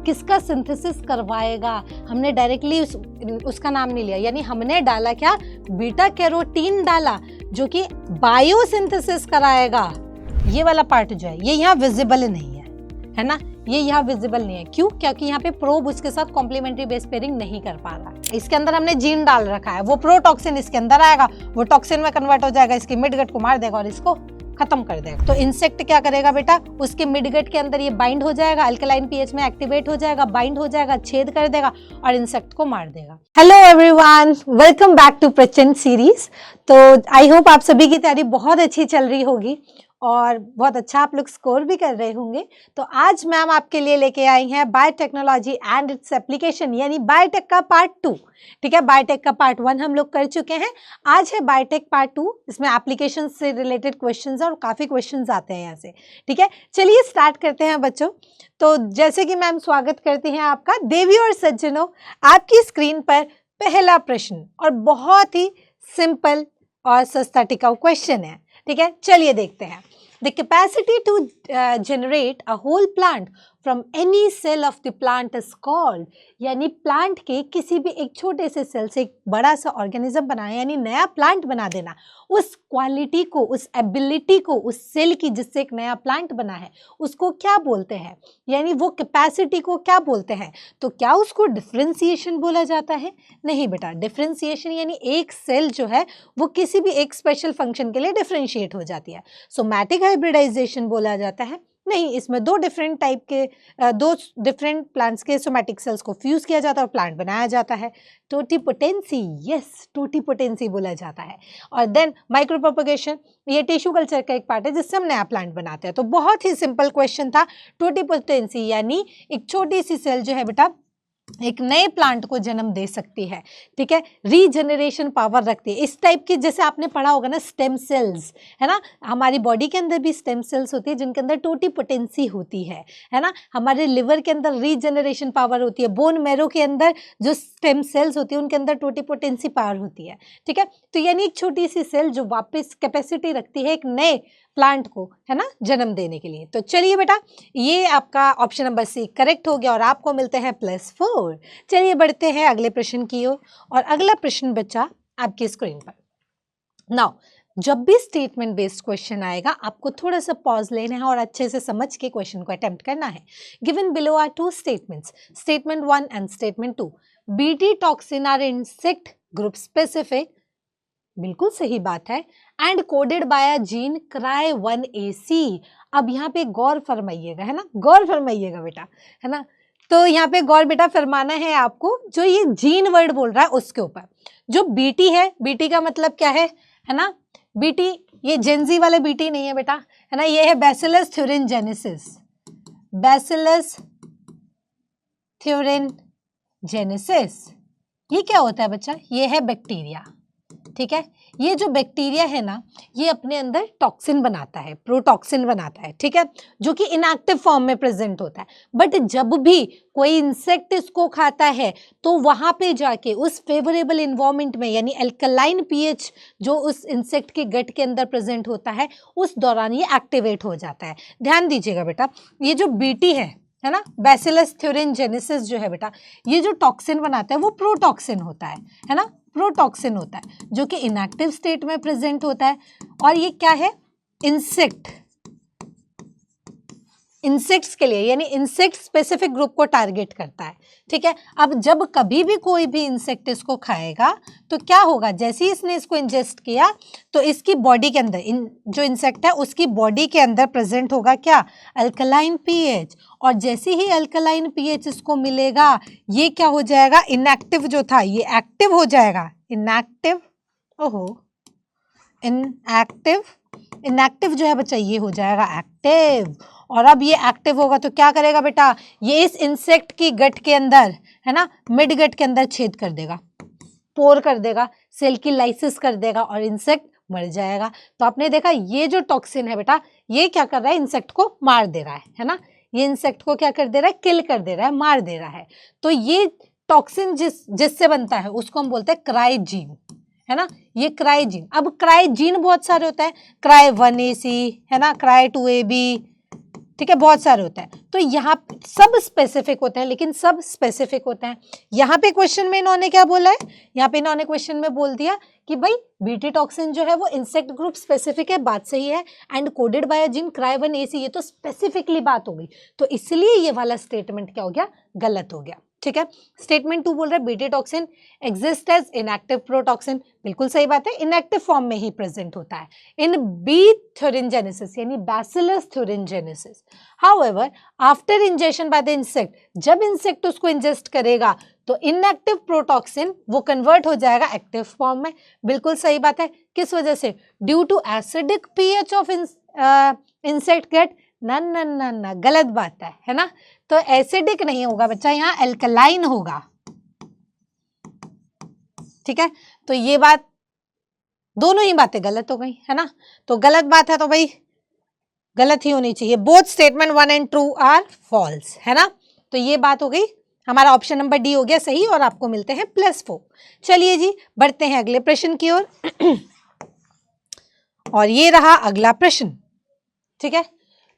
किसका सिंथेसिस करवाएगा, हमने डायरेक्टली उसका नाम नहीं लिया, यानी हमने डाला क्या, बीटा कैरोटीन डाला जो कि बायोसिंथेसिस कराएगा। ये वाला पार्ट जो है ये यहाँ विजिबल नहीं है ना, ये यहाँ विजिबल नहीं है। क्यों? क्योंकि यहाँ पे प्रोब उसके साथ कॉम्प्लीमेंट्री बेस पेयरिंग नहीं कर पा रहा है। इसके अंदर हमने जीन डाल रखा है, वो प्रोटॉक्सिन इसके अंदर आएगा, वो टॉक्सिन में कन्वर्ट हो जाएगा, इसकी मिडगट को मार देगा और इसको खत्म कर देगा। तो इंसेक्ट क्या करेगा बेटा, उसके मिडगट के अंदर ये बाइंड हो जाएगा, अल्कलाइन पीएच में एक्टिवेट हो जाएगा, बाइंड हो जाएगा, छेद कर देगा और इंसेक्ट को मार देगा। Hello everyone, welcome back to Prachand series. तो आई होप आप सभी की तैयारी बहुत अच्छी चल रही होगी और बहुत अच्छा आप लोग स्कोर भी कर रहे होंगे। तो आज मैम आपके लिए लेके आई हैं बायोटेक्नोलॉजी एंड इट्स एप्लीकेशन, यानी बायोटेक का पार्ट 2। ठीक है, बायोटेक का पार्ट 1 हम लोग कर चुके हैं, आज है बायोटेक पार्ट 2। इसमें एप्लीकेशन से रिलेटेड क्वेश्चंस और काफ़ी क्वेश्चंस आते हैं यहाँ से। ठीक है, चलिए स्टार्ट करते हैं बच्चों। तो जैसे कि मैम स्वागत करती हैं आपका। देवी और सज्जनों, आपकी स्क्रीन पर पहला प्रश्न और बहुत ही सिंपल और सस्ता टिकाऊ क्वेश्चन है। ठीक है, चलिए देखते हैं। The capacity to generate a whole plant from any cell of the plant is called, यानी प्लांट के किसी भी एक छोटे से सेल से एक बड़ा सा ऑर्गेनिज्म बनाना, यानी नया प्लांट बना देना, उस क्वालिटी को, उस एबिलिटी को, उस सेल की जिससे एक नया प्लांट बना है, उसको क्या बोलते हैं, यानी वो कैपेसिटी को क्या बोलते हैं। तो क्या उसको डिफ्रेंसिएशन बोला जाता है? नहीं बेटा, डिफ्रेंसिएशन यानी एक सेल जो है वो किसी भी एक स्पेशल फंक्शन के लिए डिफ्रेंशिएट हो जाती है। सोमैटिक हाइब्रिडाइजेशन बोला जाता है? नहीं, इसमें दो डिफरेंट प्लांट्स के सोमैटिक सेल्स को फ्यूज किया जाता है और प्लांट बनाया जाता है। टोटिपोटेंसी, यस, टोटिपोटेंसी बोला जाता है। और देन माइक्रो प्रोपगेशन, ये टिश्यू कल्चर का एक पार्ट है जिससे हम नया प्लांट बनाते हैं। तो बहुत ही सिंपल क्वेश्चन था। टोटिपोटेंसी यानी एक छोटी सी सेल जो है बेटा एक नए प्लांट को जन्म दे सकती है। ठीक है, रीजनरेशन पावर रखती है। इस टाइप की, जैसे आपने पढ़ा होगा ना, स्टेम सेल्स, है ना, हमारी बॉडी के अंदर भी स्टेम सेल्स होती है जिनके अंदर टोटिपोटेंसी होती है ना। हमारे लिवर के अंदर रीजनरेशन पावर होती है, बोन मैरो के अंदर जो स्टेम सेल्स होती है उनके अंदर टोटिपोटेंसी पावर होती है। ठीक है, तो यानी एक छोटी सी सेल जो वापस कैपेसिटी रखती है एक नए प्लांट को, है ना, जन्म देने के लिए। तो चलिए बेटा, ये आपका ऑप्शन नंबर सी करेक्ट हो गया और आपको मिलते हैं +4। चलिए बढ़ते हैं अगले प्रश्न की ओर। और अगला प्रश्न बच्चा आपकी स्क्रीन पर। नाउ, जब भी स्टेटमेंट बेस्ड क्वेश्चन आएगा आपको थोड़ा सा पॉज लेना है और अच्छे से समझ के क्वेश्चन को अटेम्प्ट करना है। Given below are 2 statements, statement 1 and statement 2। BT toxin are insect group specific, बिल्कुल सही बात है, and coded by a gene CRY1AC। अब यहाँ पे गौर फरमाइएगा, है ना, गौर फरमाइएगा बेटा, है ना। तो यहाँ पे गौर बेटा फरमाना है आपको, जो ये जीन वर्ड बोल रहा है उसके ऊपर। जो बीटी है, बीटी का मतलब क्या है ना, बीटी ये जेंजी वाले बीटी नहीं है बेटा, है ना, ये है बैसिलस थ्यूरिनजेनेसिस। बैसिलस थ्यूरिनजेनेसिस ये क्या होता है बच्चा? ये है बैक्टीरिया। ठीक है, ये जो बैक्टीरिया है ना, ये अपने अंदर टॉक्सिन बनाता है, प्रोटॉक्सिन बनाता है। ठीक है, जो कि इनएक्टिव फॉर्म में प्रेजेंट होता है। बट जब भी कोई इंसेक्ट इसको खाता है तो वहां पे जाके उस फेवरेबल इन्वायरमेंट में, यानी अल्कलाइन पीएच जो उस इंसेक्ट के गट के अंदर प्रेजेंट होता है, उस दौरान ये एक्टिवेट हो जाता है। ध्यान दीजिएगा बेटा, ये जो बीटी है ना, बैसिलस थ्यूरिनजेनेसिस जो है बेटा, ये जो टॉक्सिन बनाता है वो प्रोटॉक्सिन होता है ना, प्रोटॉक्सिन होता है जो कि इनएक्टिव स्टेट में प्रेजेंट होता है। और ये क्या है? इंसेक्ट्स के लिए, यानी इंसेक्ट स्पेसिफिक ग्रुप को टारगेट करता है। ठीक है, अब जब कभी भी कोई भी इंसेक्ट इसको खाएगा तो क्या होगा, जैसे ही इसने इसको इंजेस्ट किया तो इसकी बॉडी के अंदर, जो इंसेक्ट है उसकी बॉडी के अंदर प्रेजेंट होगा क्या? Alkaline pH. और जैसे ही अल्कलाइन पीएच इसको मिलेगा, ये क्या हो जाएगा? इनएक्टिव जो था ये एक्टिव हो जाएगा। इनएक्टिव, ओहो, इनएक्टिव जो है बच्चा ये हो जाएगा एक्टिव। और अब ये एक्टिव होगा तो क्या करेगा बेटा? ये इस इंसेक्ट की गट के अंदर, है ना, मिड गट के अंदर छेद कर देगा, पोर कर देगा, सेल की लाइसिस कर देगा और इंसेक्ट मर जाएगा। तो आपने देखा ये जो टॉक्सिन है बेटा, ये क्या कर रहा है? इंसेक्ट को मार दे रहा है ना, ये इंसेक्ट को क्या कर दे रहा है? किल कर दे रहा है, मार दे रहा है। तो ये टॉक्सिन जिससे बनता है उसको हम बोलते हैं क्राइजीन, है ना, ये क्राइजीन। अब क्राइजीन बहुत सारे होता है, CRY1AC, है ना, CRY2AB, ठीक है, बहुत सारे होते हैं। तो यहाँ सब स्पेसिफिक होते हैं, लेकिन सब स्पेसिफिक होते हैं। यहाँ पे क्वेश्चन में इन्होंने क्या बोला है, यहाँ पे इन्होंने क्वेश्चन में बोल दिया कि भाई बीटी टॉक्सिन जो है वो इंसेक्ट ग्रुप स्पेसिफिक है, बात सही है, and coded bye gene CRY1AC, ये तो स्पेसिफिकली बात हो गई, तो इसलिए ये वाला स्टेटमेंट क्या हो गया, गलत हो गया। ठीक है, स्टेटमेंट 2 बोल रहा है BT toxin exist as inactive protoxin, बिल्कुल सही बात है, इनएक्टिव फॉर्म में ही प्रेजेंट होता है इन बी थ्योरिनजेनेसिस यानी bacillus thuringiensis. However after injection by the insect, जब इंसेक्ट उसको इंजेस्ट करेगा तो इनएक्टिव प्रोटॉक्सिन वो कन्वर्ट हो जाएगा एक्टिव फॉर्म में, बिल्कुल सही बात है। किस वजह से, due to acidic pH of insect gut, ना ना ना ना, गलत बात है ना, तो एसिडिक नहीं होगा बच्चा, यहाँ एल्कलाइन होगा। ठीक है, तो ये बात, दोनों ही बातें गलत हो गई है ना, तो गलत बात है तो भाई गलत ही होनी चाहिए। Both statement 1 and 2 are false, है ना, तो ये बात हो गई, हमारा ऑप्शन नंबर डी हो गया सही, और आपको मिलते हैं +4। चलिए जी, बढ़ते हैं अगले प्रश्न की ओर। और ये रहा अगला प्रश्न। ठीक है,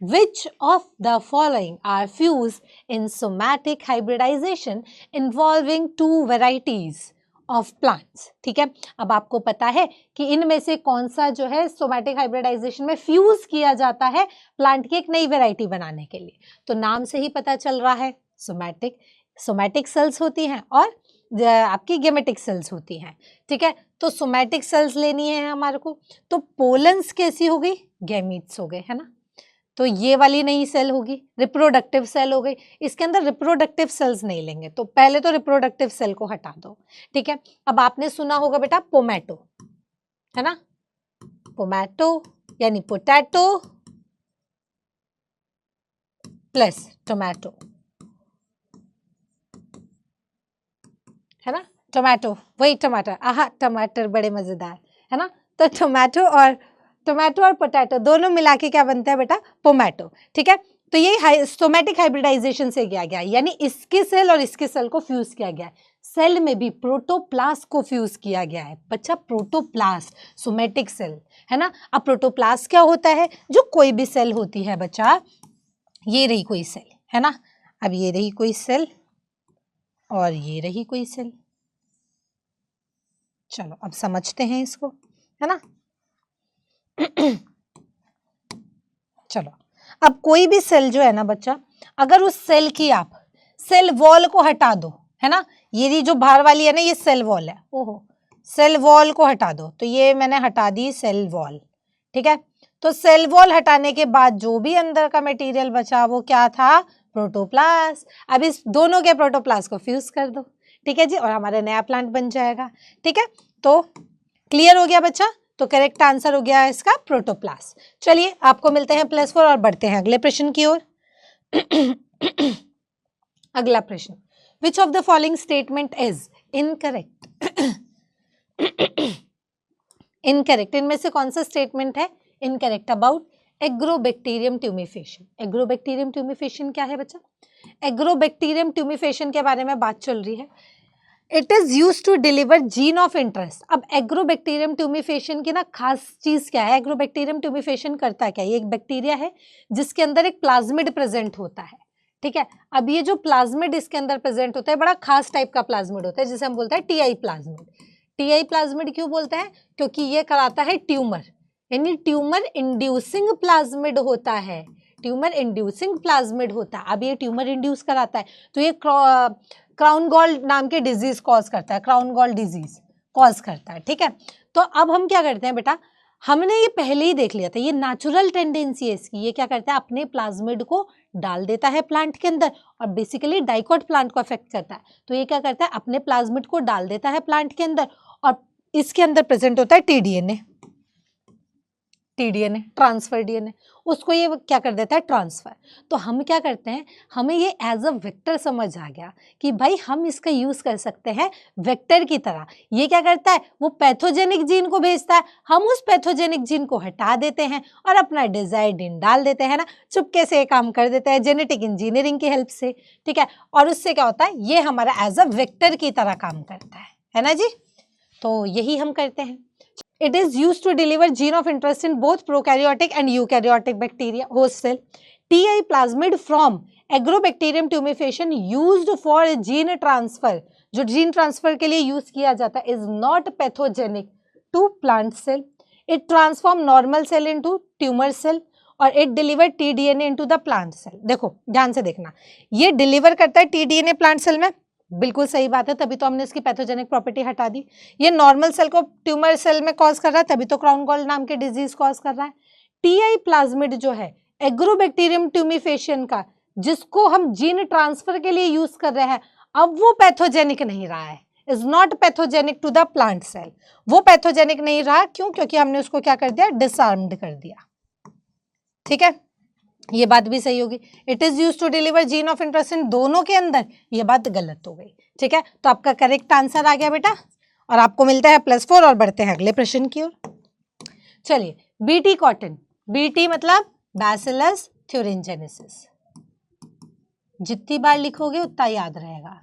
Which of the following are fused in somatic hybridization involving 2 varieties of plants? ठीक है, अब आपको पता है कि इनमें से कौन सा जो है सोमैटिक हाइब्रिडाइजेशन में फ्यूज किया जाता है प्लांट की एक नई वैरायटी बनाने के लिए, तो नाम से ही पता चल रहा है सोमैटिक सेल्स होती हैं और आपकी गेमेटिक सेल्स होती हैं। ठीक है, तो सोमैटिक सेल्स लेनी है हमारे को, तो पोलन्स कैसी हो गई, गैमीट्स हो गए, है ना, तो ये वाली नई सेल होगी, रिप्रोडक्टिव सेल हो गई, इसके अंदर रिप्रोडक्टिव सेल्स नहीं लेंगे, तो पहले तो रिप्रोडक्टिव सेल को हटा दो। ठीक है, अब आपने सुना होगा बेटा पोमैटो, है ना, पोमैटो यानी पोटैटो प्लस टोमेटो, है ना, टोमेटो वही टमाटर, आहा टमाटर बड़े मजेदार, है ना, तो टोमेटो और पोटैटो दोनों मिला के क्या बनता है बेटा, पोमैटो। ठीक है, तो ये सोमैटिक हाइब्रिडाइजेशन से किया गया, यानी इसके सेल और इसके सेल को फ्यूज किया गया है। सेल में भी प्रोटोप्लास्ट को फ्यूज किया गया है बच्चा, प्रोटोप्लास्ट सोमैटिक सेल, है ना। अब प्रोटोप्लास्ट क्या होता है, जो कोई भी सेल होती है बच्चा, ये रही कोई सेल, है ना, अब ये रही कोई सेल और ये रही कोई सेल, चलो अब समझते हैं इसको, है ना। चलो, अब कोई भी सेल जो है ना बच्चा, अगर उस सेल की आप सेल वॉल को हटा दो, है ना, ये जो बाहर वाली है ना, ये सेल वॉल है, ओहो, सेल वॉल को हटा दो, तो ये मैंने हटा दी सेल वॉल। ठीक है, तो सेल वॉल हटाने के बाद जो भी अंदर का मटेरियल बचा वो क्या था, प्रोटोप्लास्ट। अब इस दोनों के प्रोटोप्लास्ट को फ्यूज कर दो, ठीक है जी, और हमारा नया प्लांट बन जाएगा। ठीक है, तो क्लियर हो गया बच्चा, तो करेक्ट आंसर हो गया इसका प्रोटोप्लास्ट। चलिए आपको मिलते हैं +4 और बढ़ते हैं अगले प्रश्न की ओर। अगला प्रश्न, विच of the following statement is incorrect. Incorrect, इनमें से कौन सा स्टेटमेंट है इनकरेक्ट अबाउट एग्रोबैक्टीरियम ट्यूमिफेशन। एग्रोबैक्टीरियम ट्यूमिफेशन क्या है बच्चा, एग्रोबैक्टीरियम ट्यूमिफेशन के बारे में बात चल रही है। It is use to deliver gene of interest. अब एग्रोबैक्टीरियम ट्यूमिफेशन की ना खास चीज क्या है, एग्रोबैक्टीरियम ट्यूमिफेशन करता क्या है, ये एक बैक्टीरिया है जिसके अंदर एक प्लाज्मिड प्रेजेंट होता है। ठीक है, अब ये जो प्लाज्मिड इसके अंदर प्रेजेंट होता है बड़ा खास टाइप का प्लाज्मिड होता है, जिसे हम बोलते हैं टीआई प्लाज्मिड। टीआई प्लाज्मिड क्यों बोलते हैं, क्योंकि ये कराता है ट्यूमर, यानी ट्यूमर इंड्यूसिंग प्लाज्मिड होता है, ट्यूमर इंड्यूसिंग प्लाज्मिड होता है। अब ये ट्यूमर इंड्यूस कराता है, तो ये क्राउन गॉल नाम के डिजीज कॉज करता है, क्राउन गॉल डिजीज कॉज करता है। ठीक है, तो अब हम क्या करते हैं बेटा, हमने ये पहले ही देख लिया था, ये नेचुरल टेंडेंसी है इसकी, ये क्या करता है अपने प्लाज्मिड को डाल देता है प्लांट के अंदर, और बेसिकली डाइकोट प्लांट को अफेक्ट करता है। तो ये क्या करता है अपने प्लाज्मिड को डाल देता है प्लांट के अंदर, और इसके अंदर प्रेजेंट होता है टीडीएनए, ट्रांसफर डीएनए, उसको ये क्या कर देता है ट्रांसफर। तो हम क्या करते हैं, हमें ये एज अ वेक्टर समझ आ गया कि भाई हम इसका यूज कर सकते हैं वेक्टर की तरह। ये क्या करता है, वो पैथोजेनिक जीन को भेजता है, हम उस पैथोजेनिक जीन को हटा देते हैं और अपना डिजायर्ड जीन डाल देते हैं ना, चुपके से काम कर देते हैं जेनेटिक इंजीनियरिंग की हेल्प से। ठीक है, और उससे क्या होता है, ये हमारा एज अ वेक्टर की तरह काम करता है ना जी। तो यही हम करते हैं। It is used to deliver gene of interest in both prokaryotic and eukaryotic bacteria host cell. TI plasmid from agrobacterium tumefaciens used for gene transfer, जो जीन ट्रांसफर के लिए यूज किया जाता है, is not pathogenic to plant cell. It transform normal cell into tumour cell और it deliver TDNA into the plant cell. देखो ध्यान से देखना, ये डिलीवर करता है TDNA प्लांट सेल में, बिल्कुल सही बात है, तभी तो हमने इसकी पैथोजेनिक प्रॉपर्टी हटा दी. ये नॉर्मल सेल को ट्यूमर सेल में कॉज कर रहा है, तभी तो क्राउन गॉल नाम के डिजीज कॉज कर रहा है. TI प्लाज्मिड जो है एग्रोबैक्टीरियम ट्यूमेफेशियन का, जिसको हम जीन ट्रांसफर के लिए यूज कर रहे हैं, अब वो पैथोजेनिक नहीं रहा है, is not pathogenic to the plant cell. वो पैथोजेनिक नहीं रहा, क्यों? क्योंकि हमने उसको क्या कर दिया, डिसआर्म्ड कर दिया. ठीक है, ये बात भी सही होगी. It is use to deliver gene of interest इन दोनों के अंदर, ये बात गलत हो गई. ठीक है, तो आपका करेक्ट आंसर आ गया बेटा, और आपको मिलता है +4. और बढ़ते हैं अगले प्रश्न की ओर. चलिए, BT कॉटन, BT मतलब बैसिलस थ्यूरिनजेनेसिस, जितनी बार लिखोगे उतना याद रहेगा.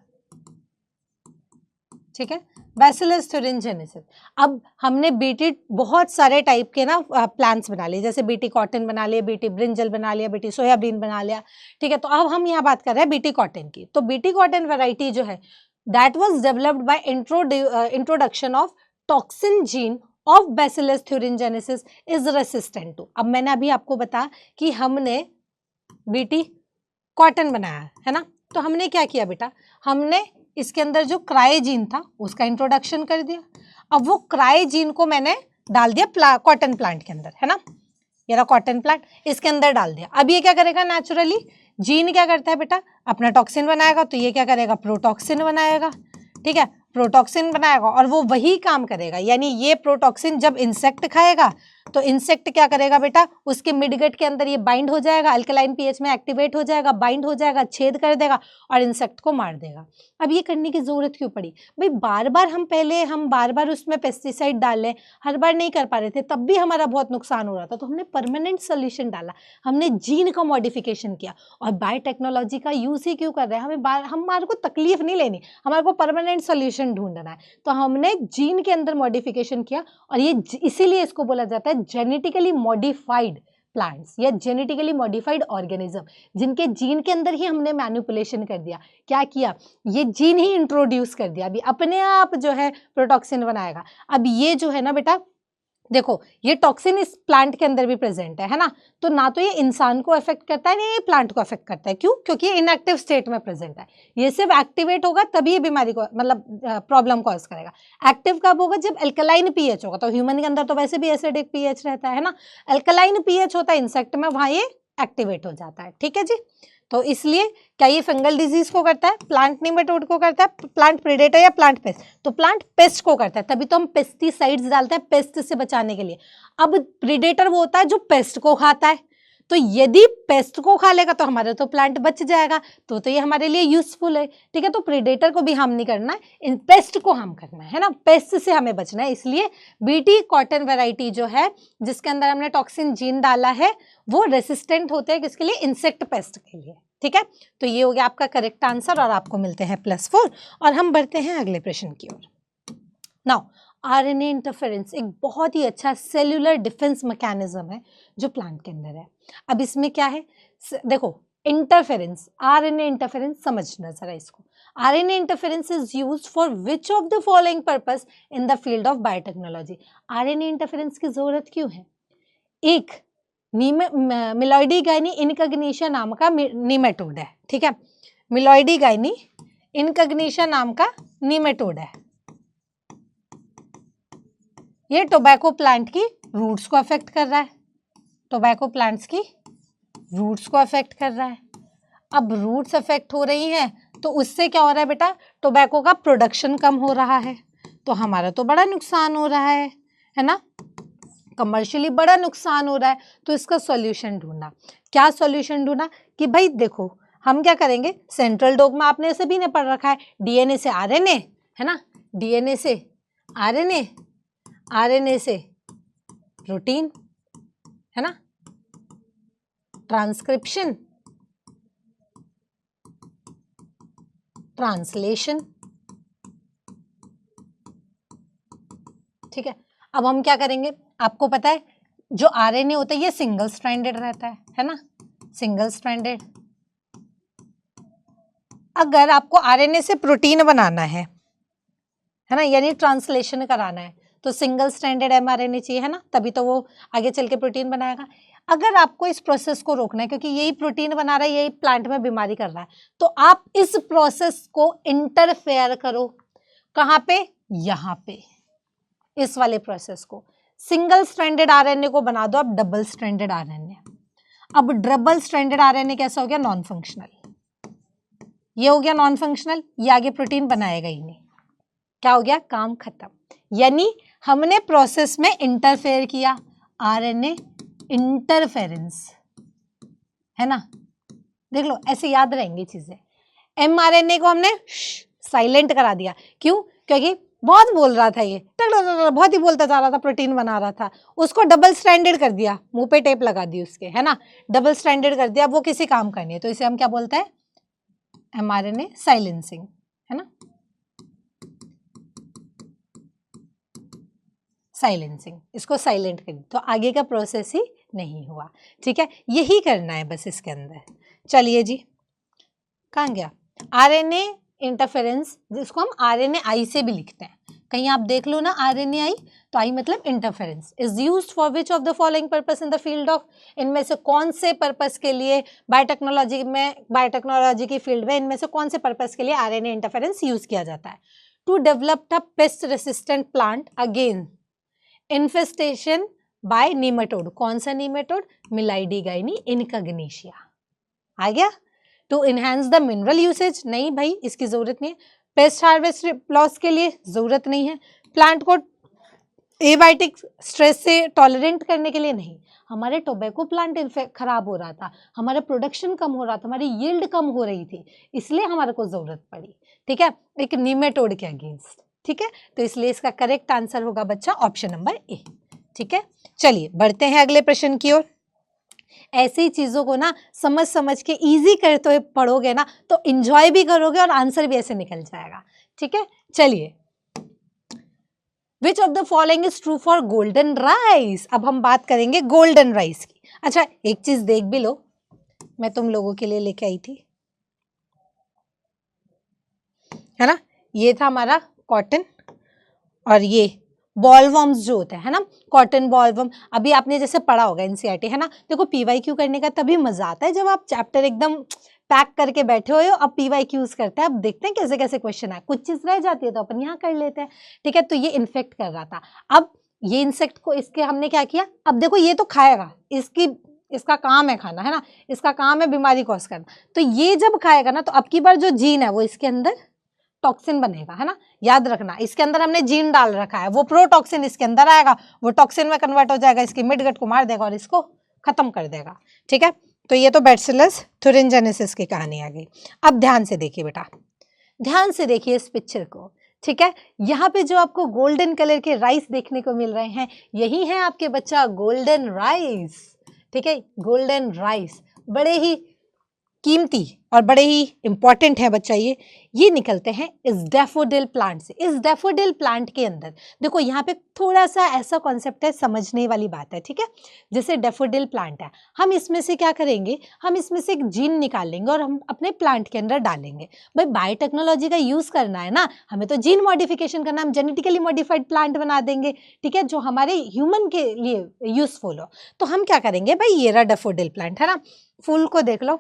ठीक है, बैसिलस थ्यूरिनजेनेसिस. अब हमने BT बहुत सारे टाइप के ना प्लांट्स बना लिए, जैसे BT कॉटन बना लिया, BT ब्रिंजल बना लिया, BT सोयाबीन बना लिया. ठीक है, तो अब हम यहाँ बात कर रहे हैं BT कॉटन की. तो BT कॉटन वैरायटी जो है, that was developed by introduction of toxin gene of bacillus thuringiensis is resistant to. अब मैंने अभी आपको बताया कि हमने BT कॉटन बनाया है ना, तो हमने क्या किया बेटा, हमने इसके अंदर जो क्राइजीन था उसका इंट्रोडक्शन कर दिया. अब वो क्राइजीन को मैंने डाल दिया कॉटन प्लांट के अंदर, है ना, ये रहा कॉटन प्लांट, इसके अंदर डाल दिया. अब ये क्या करेगा, नेचुरली जीन क्या करता है बेटा, अपना टॉक्सिन बनाएगा, तो ये क्या करेगा, प्रोटॉक्सिन बनाएगा. ठीक है, प्रोटॉक्सिन बनाएगा और वो वही काम करेगा, यानी ये प्रोटॉक्सिन जब इंसेक्ट खाएगा तो इंसेक्ट क्या करेगा बेटा, उसके मिडगट के अंदर ये बाइंड हो जाएगा, अल्कलाइन पीएच में एक्टिवेट हो जाएगा, बाइंड हो जाएगा, छेद कर देगा और इंसेक्ट को मार देगा. अब ये करने की जरूरत क्यों पड़ी भाई, हम बार बार उसमें पेस्टिसाइड डाल लें, हर बार नहीं कर पा रहे थे, तब भी हमारा बहुत नुकसान हो रहा था, तो हमने परमानेंट सोल्यूशन डाला, हमने जीन का मॉडिफिकेशन किया. और बायोटेक्नोलॉजी का यूज ही क्यों कर रहे हैं, हमारे को तकलीफ नहीं लेनी, हमारे को परमानेंट सोल्यूशन ढूंढना है, तो हमने जीन के अंदर मॉडिफिकेशन किया. और ये इसीलिए इसको बोला जाता है जेनेटिकली मॉडिफाइड प्लांट्स या जेनेटिकली मॉडिफाइड ऑर्गेनिज्म, जिनके जीन के अंदर ही हमने मैनिपुलेशन कर दिया. क्या किया, ये जीन ही इंट्रोड्यूस कर दिया, अभी अपने आप जो है प्रोटॉक्सिन बनाएगा. अब ये जो है ना बेटा, देखो ये टॉक्सिन इस प्लांट के अंदर भी प्रेजेंट है ना, तो ना तो ये इंसान को अफेक्ट करता है ना ये प्लांट को अफेक्ट करता है. क्यों? क्योंकि ये इनएक्टिव स्टेट में प्रेजेंट है. ये सिर्फ एक्टिवेट होगा तभी ये बीमारी को मतलब प्रॉब्लम कॉज करेगा. एक्टिव कब होगा, जब अल्कलाइन पीएच होगा. तो ह्यूमन के अंदर तो वैसे भी एसिडिक पीएच रहता है ना, अल्कलाइन पीएच होता है इंसेक्ट में, वहां ये एक्टिवेट हो जाता है. ठीक है जी, तो इसलिए क्या ये फंगल डिजीज को करता है, प्लांट निमेटोड को करता है, प्लांट प्रेडेटर या प्लांट पेस्ट, तो प्लांट पेस्ट को करता है, तभी तो हम पेस्टिसाइड्स डालते हैं पेस्ट से बचाने के लिए. अब प्रेडेटर वो होता है जो पेस्ट को खाता है, तो यदि पेस्ट को खा लेगा तो हमारा तो प्लांट बच जाएगा, तो ये हमारे लिए यूजफुल है. ठीक है, तो प्रेडेटर को भी हार्म नहीं करना है, इन पेस्ट को हार्म करना है ना, पेस्ट से हमें बचना है. इसलिए BT कॉटन वैरायटी जो है, जिसके अंदर हमने टॉक्सिन जीन डाला है, वो रेसिस्टेंट होते हैं किसके लिए, इंसेक्ट पेस्ट के लिए. ठीक है, तो ये हो गया आपका करेक्ट आंसर और आपको मिलते हैं +4. और हम बढ़ते हैं अगले प्रश्न की ओर. नाउ RNA इंटरफेरेंस एक बहुत ही अच्छा सेल्यूलर डिफेंस मैकेनिज्म है जो प्लांट के अंदर है. अब इसमें क्या है, देखो इंटरफेरेंस, RNA इंटरफेरेंस समझना जरा इसको. RNA interference is used for which of the following purpose in the field of biotechnology. RNA interference की जरूरत क्यों है, एक मिलॉइडी गाइनी इनकग्निशा नाम का नीमेटोड है. ठीक है, मिलॉइडी गाइनी इनकग्निशा नाम का नीमेटोड है. ये टोबैको प्लांट की रूट्स को अफेक्ट कर रहा है, टोबैको प्लांट्स की रूट्स को अफेक्ट कर रहा है. अब रूट्स अफेक्ट हो रही हैं तो उससे क्या हो रहा है बेटा, टोबैको का प्रोडक्शन कम हो रहा है, तो हमारा तो बड़ा नुकसान हो रहा है ना, कमर्शियली बड़ा नुकसान हो रहा है. तो इसका सॉल्यूशन ढूंढना. क्या सॉल्यूशन ढूंढना कि भाई देखो हम क्या करेंगे, सेंट्रल डॉगमा आपने सभी ने पढ़ रखा है, DNA से RNA है ना, DNA से RNA, RNA से प्रोटीन है ना, ट्रांसक्रिप्शन, ट्रांसलेशन. ठीक है, अब हम क्या करेंगे, आपको पता है जो RNA होता है ये सिंगल स्ट्रैंडेड रहता है ना, सिंगल स्ट्रैंडेड। अगर आपको आरएनए से प्रोटीन बनाना है ना, यानी ट्रांसलेशन कराना है, तो सिंगल स्ट्रैंडेड एमआरएनए चाहिए, है ना, तभी तो वो आगे चल के प्रोटीन बनाएगा। अगर आपको इस प्रोसेस को रोकना है, क्योंकि यही प्रोटीन बना रहा है, यही प्लांट में बीमारी कर रहा है, तो आप इस प्रोसेस को इंटरफेयर करो। कहाँ पे? यहाँ पे, इस वाले प्रोसेस को। सिंगल स्ट्रैंडेड आरएनए को बना दो आप डबल स्ट्रैंडेड आरएनए। अब डबल स्ट्रैंडेड आरएनए कैसा हो गया? Non functional. ये हो गया नॉन फंक्शनल, ये आगे प्रोटीन बनाएगा ही नहीं। क्या हो गया? काम खत्म। यानी हमने प्रोसेस में इंटरफेयर किया, आरएनए इंटरफेरेंस, है ना। देख लो, ऐसे याद रहेंगी चीजें। एमआरएनए को हमने साइलेंट करा दिया। क्यों? क्योंकि बहुत बोल रहा था, ये बहुत ही बोलता जा रहा था, प्रोटीन बना रहा था। उसको डबल स्ट्रैंडेड कर दिया, मुंह पे टेप लगा दी उसके, है ना, डबल स्ट्रैंडेड कर दिया। वो किसी काम का नहीं है, तो इसे हम क्या बोलते हैं? एमआरएनए साइलेंसिंग, है ना, साइलेंसिंग। इसको साइलेंट कर दी तो आगे का प्रोसेस ही नहीं हुआ। ठीक है, यही करना है बस इसके अंदर। चलिए जी, कहाँ गया? आरएनए इंटरफेरेंस, जिसको हम आरएनए आई से भी लिखते हैं। कहीं आप देख लो ना आरएनए आई, तो आई मतलब interference. Is used for which of the following purpose in the field of, इनमें से कौन से पर्पस के लिए बायोटेक्नोलॉजी में, बायोटेक्नोलॉजी की फील्ड में इनमें से कौन से पर्पस के लिए आरएनए इंटरफेरेंस यूज किया जाता है? To develop a pest resistant plant again infestation by nematode. कौन सा नीमेटोड? Meloidogyne incognita. आ गया? To enhance the mineral usage, नहीं भाई इसकी जरूरत नहीं है। पेस्ट हार्वेस्ट लॉस के लिए जरूरत नहीं है। प्लांट को एबायोटिक स्ट्रेस से टॉलरेंट करने के लिए नहीं। हमारे टोबैको प्लांट खराब हो रहा था, हमारा प्रोडक्शन कम हो रहा था, हमारी यील्ड कम हो रही थी, इसलिए हमारे को जरूरत पड़ी। ठीक है, एक नीमेटोड के अगेंस्ट। ठीक है, तो इसलिए इसका करेक्ट आंसर होगा बच्चा ऑप्शन नंबर ए। ठीक है, चलिए बढ़ते हैं अगले प्रश्न की ओर। ऐसी चीजों को ना समझ समझ के इजी करते हुए पढ़ोगे ना, तो इंजॉय भी करोगे और आंसर भी ऐसे निकल जाएगा। ठीक है, चलिए, विच of the following is true for golden rice. अब हम बात करेंगे गोल्डन राइस की। अच्छा, एक चीज देख भी लो, मैं तुम लोगों के लिए लेके आई थी, है ना, ये था हमारा कॉटन, और ये बॉलवर्म्स जो होते हैं, है ना, कॉटन बॉलवर्म। अभी आपने जैसे पढ़ा होगा एनसीईआरटी, है ना। देखो पीवाईक्यू करने का तभी मजा आता है जब आप चैप्टर एकदम पैक करके बैठे हो। अब पीवाईक्यूज करते हैं, अब देखते हैं कैसे कैसे क्वेश्चन है। कुछ चीज रह जाती है तो अपन यहाँ कर लेते हैं। ठीक है, तो ये इन्फेक्ट कर रहा था। अब ये इंसेक्ट को, इसके हमने क्या किया, अब देखो ये तो खाएगा, इसका काम है खाना, है ना, इसका काम है बीमारी कॉज करना। तो ये जब खाएगा ना, तो अब की बार जो जीन है वो इसके अंदर टॉक्सिन बनेगा, है ना। याद रखना, इसके अंदर हमने जीन डाल रखा है, वो प्रोटॉक्सिन इसके अंदर आएगा, वो टॉक्सिन में कन्वर्ट हो जाएगा, इसकी मिडगट को मार देगा और इसको खत्म कर देगा। ठीक है, तो ये तो बैसिलस थुरिनजेनेसिस की कहानी आ गई। अब ध्यान से देखिए बेटा, ध्यान से देखिए इस पिक्चर को। ठीक है, यहाँ पे जो आपको गोल्डन कलर के राइस देखने को मिल रहे हैं, यही है आपके बच्चा गोल्डन राइस। ठीक है, गोल्डन राइस बड़े ही कीमती और बड़े ही इंपॉर्टेंट है बच्चा। ये निकलते हैं इस डैफोडिल प्लांट से। इस डैफोडिल प्लांट के अंदर देखो, यहाँ पे थोड़ा सा ऐसा कॉन्सेप्ट है, समझने वाली बात है। ठीक है, जैसे डैफोडिल प्लांट है, हम इसमें से क्या करेंगे, हम इसमें से एक जीन निकाल लेंगे और हम अपने प्लांट के अंदर डालेंगे। भाई बायोटेक्नोलॉजी का यूज करना है ना, हमें तो जीन मॉडिफिकेशन करना, हम जेनेटिकली मॉडिफाइड प्लांट बना देंगे। ठीक है, जो हमारे ह्यूमन के लिए यूजफुल हो। तो हम क्या करेंगे भाई, ये रहा डैफोडिल प्लांट, है ना, फूल को देख लो।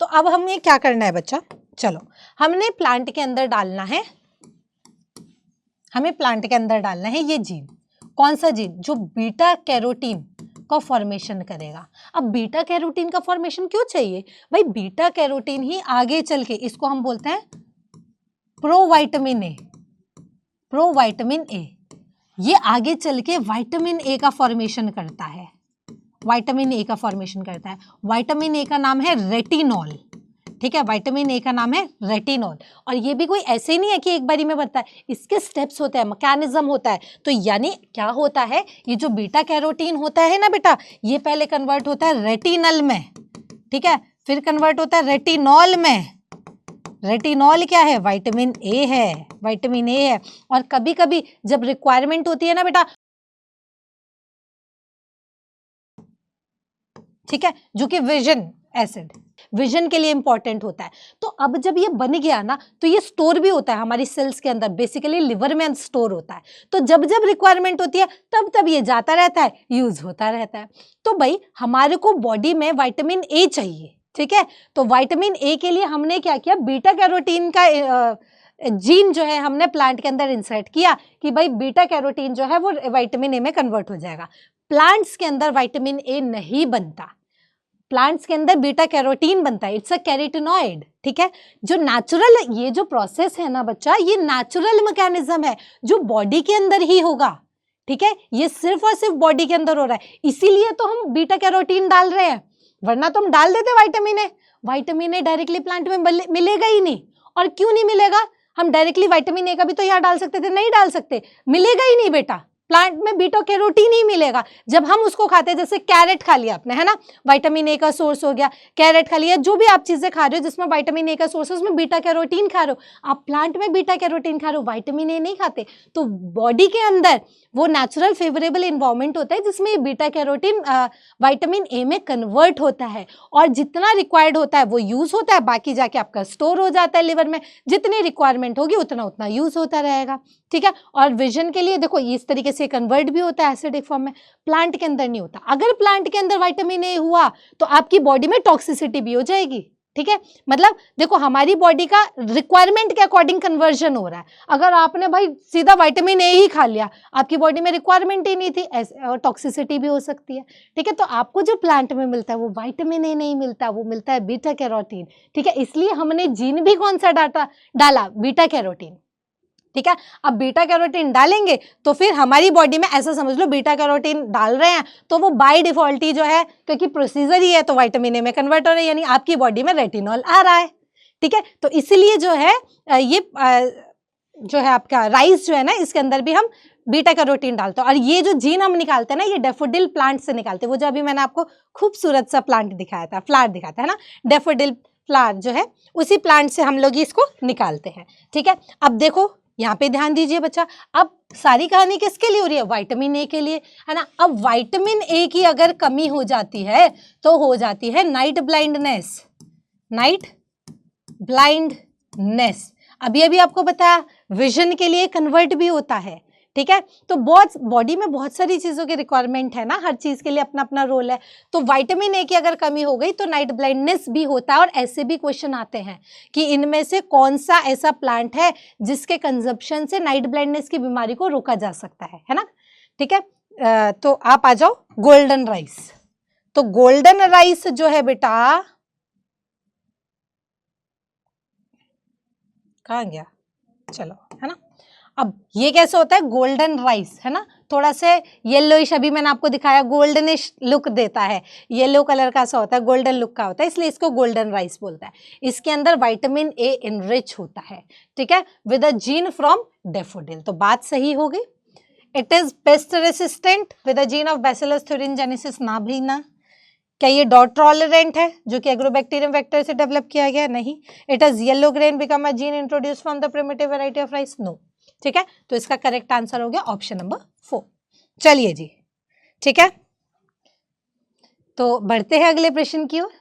तो अब हमें क्या करना है बच्चा, चलो हमने प्लांट के अंदर डालना है, हमें प्लांट के अंदर डालना है ये जीन। कौन सा जीन? जो बीटा कैरोटीन का फॉर्मेशन करेगा। अब बीटा कैरोटीन का फॉर्मेशन क्यों चाहिए भाई? बीटा कैरोटीन ही आगे चल के, इसको हम बोलते हैं प्रोवाइटामिन ए, प्रोवाइटामिन ए, ये आगे चल के विटामिन ए का फॉर्मेशन करता है, विटामिन ए का फॉर्मेशन करता है। विटामिन ए का नाम है रेटिनॉल। ठीक है, विटामिन ए का नाम है रेटिनॉल। और ये भी कोई ऐसे ही नहीं है कि एक बारी में बनता है, इसके स्टेप्स होते हैं, मैकेनिज्म होता है। तो यानी क्या होता है, ये जो बीटा कैरोटीन होता है ना बेटा, ये पहले कन्वर्ट होता है रेटिनल में, ठीक है, फिर कन्वर्ट होता है रेटिनॉल में। रेटिनॉल क्या है? विटामिन ए है, विटामिन ए है। और कभी कभी जब रिक्वायरमेंट होती है ना बेटा, ठीक है, जो कि विजन एसिड, विजन के लिए इंपॉर्टेंट होता है। तो अब जब ये बन गया ना, तो ये स्टोर भी होता है हमारी सेल्स के अंदर, बेसिकली लिवर में स्टोर होता है। तो जब जब रिक्वायरमेंट होती है तब तब ये जाता रहता है, यूज होता रहता है। तो भाई हमारे को बॉडी में विटामिन ए चाहिए, ठीक है। तो विटामिन ए के लिए हमने क्या किया, बीटा कैरोटीन का जीन जो है हमने प्लांट के अंदर इंसर्ट किया कि भाई बीटा कैरोटीन जो है वो विटामिन ए में कन्वर्ट हो जाएगा। प्लांट्स के अंदर विटामिन ए नहीं बनता, प्लांट्स के अंदर बीटा कैरोटीन बनता है, इट्स अ कैरोटिनॉइड, ठीक है। जो नेचुरल, ये जो प्रोसेस है ना बच्चा, ये नेचुरल मैकेनिज्म है जो बॉडी के अंदर ही होगा, ठीक है। ये सिर्फ और सिर्फ बॉडी के अंदर हो रहा है, इसीलिए तो हम बीटा कैरोटीन डाल रहे हैं, वरना तो हम डाल देते vitamin A. Vitamin A directly plant में मिलेगा ही नहीं। और क्यों नहीं मिलेगा, हम डायरेक्टली विटामिन ए का भी तो यहाँ डाल सकते थे, नहीं डाल सकते, मिलेगा ही नहीं बेटा, प्लांट में बीटा कैरोटीन ही मिलेगा। जब हम उसको खाते हैं, जैसे कैरेट खा लिया आपने, है ना, विटामिन ए का सोर्स हो गया, कैरेट खा लिया, जो भी आप चीजें खा रहे हो जिसमें विटामिन ए का सोर्स है उसमें बीटा कैरोटीन खा रहे हो, आप प्लांट में बीटा कैरोटीन खा रहे हो, विटामिन ए नहीं खाते। तो बॉडी के अंदर वो नेचुरल फेवरेबल इन्वायरमेंट होता है जिसमें ये बीटा कैरोटीन विटामिन ए में कन्वर्ट होता है, और जितना रिक्वायर्ड होता है वो यूज होता है, बाकी जाके आपका स्टोर हो जाता है लिवर में, जितनी रिक्वायरमेंट होगी उतना उतना यूज होता रहेगा, ठीक है। और विजन के लिए देखो इस तरीके से कन्वर्ट भी होता है एसिडिक फॉर्म में, प्लांट के अंदर नहीं होता। अगर प्लांट के अंदर विटामिन ए हुआ तो आपकी बॉडी में टॉक्सिसिटी भी हो जाएगी, ठीक है। मतलब देखो हमारी बॉडी का रिक्वायरमेंट के अकॉर्डिंग कन्वर्जन हो रहा है। अगर आपने भाई सीधा विटामिन ए ही खा लिया, आपकी बॉडी में रिक्वायरमेंट ही नहीं थी, टॉक्सिसिटी भी हो सकती है, ठीक है। तो आपको जो प्लांट में मिलता है वो विटामिन ए नहीं मिलता, वो मिलता है बीटा कैरोटीन, ठीक है। इसलिए हमने जीन भी कौन सा डाला, बीटा कैरोटीन, ठीक है। अब बीटा कैरोटीन डालेंगे तो फिर हमारी बॉडी में, ऐसा समझ लो बीटा कैरोटीन डाल रहे हैं तो वो बाय डिफॉल्ट ही जो है, क्योंकि प्रोसीजर ही है, तो विटामिन ए में कन्वर्ट हो रहा है, यानी आपकी बॉडी में रेटिनॉल आ रहा है, ठीक है। तो इसलिए जो है ये जो है आपका राइस जो है ना, इसके अंदर भी हम बीटा कैरोटीन डालते हैं। और ये जो जीन हम निकालते हैं ना, ये डेफोडिल प्लांट से निकालते हैं। वो जो अभी मैंने आपको खूबसूरत सा प्लांट दिखाया था, फ्लावर दिखाता है ना, डेफोडिल फ्लावर जो है, उसी प्लांट से हम लोग इसको निकालते हैं, ठीक है। अब देखो यहाँ पे ध्यान दीजिए बच्चा, अब सारी कहानी किसके लिए हो रही है, विटामिन ए के लिए, है ना। अब विटामिन ए की अगर कमी हो जाती है तो हो जाती है नाइट ब्लाइंडनेस, नाइट ब्लाइंडनेस। अभी अभी आपको बताया विजन के लिए कन्वर्ट भी होता है, ठीक है। तो बहुत बॉडी में बहुत सारी चीज़ों की रिक्वायरमेंट है ना, हर चीज़ के लिए अपना अपना रोल है। तो विटामिन ए की अगर कमी हो गई तो नाइट ब्लाइंडनेस भी होता है। और ऐसे भी क्वेश्चन आते हैं कि इनमें से कौन सा ऐसा प्लांट है जिसके कंजप्शन से नाइट ब्लाइंडनेस की बीमारी को रोका जा सकता है ना, ठीक है। तो आप आ जाओ गोल्डन राइस। तो गोल्डन राइस जो है बेटा, कहाँ गया, चलो, है ना। अब ये कैसे होता है, गोल्डन राइस, है ना, थोड़ा से येलोइश, अभी मैंने आपको दिखाया गोल्डनिश लुक देता है, येलो कलर का सा होता है, गोल्डन लुक का होता है, इसलिए इसको गोल्डन राइस बोलता है। इसके अंदर विटामिन ए इनरिच होता है, ठीक है, with a gene from daffodil. तो बात सही हो गई। It is paste resistant with a gene of bacillus thuringiensis, ना भी ना। क्या ये डॉट टॉलरेंट है जो कि एग्रोबैक्टीरियम वेक्टर से डेवलप किया गया, नहीं। It is yellow grain become a gene introduce from the primitive variety of rice, no, ठीक है। तो इसका करेक्ट आंसर हो गया ऑप्शन नंबर 4। चलिए जी, ठीक है, तो बढ़ते हैं अगले प्रश्न की ओर।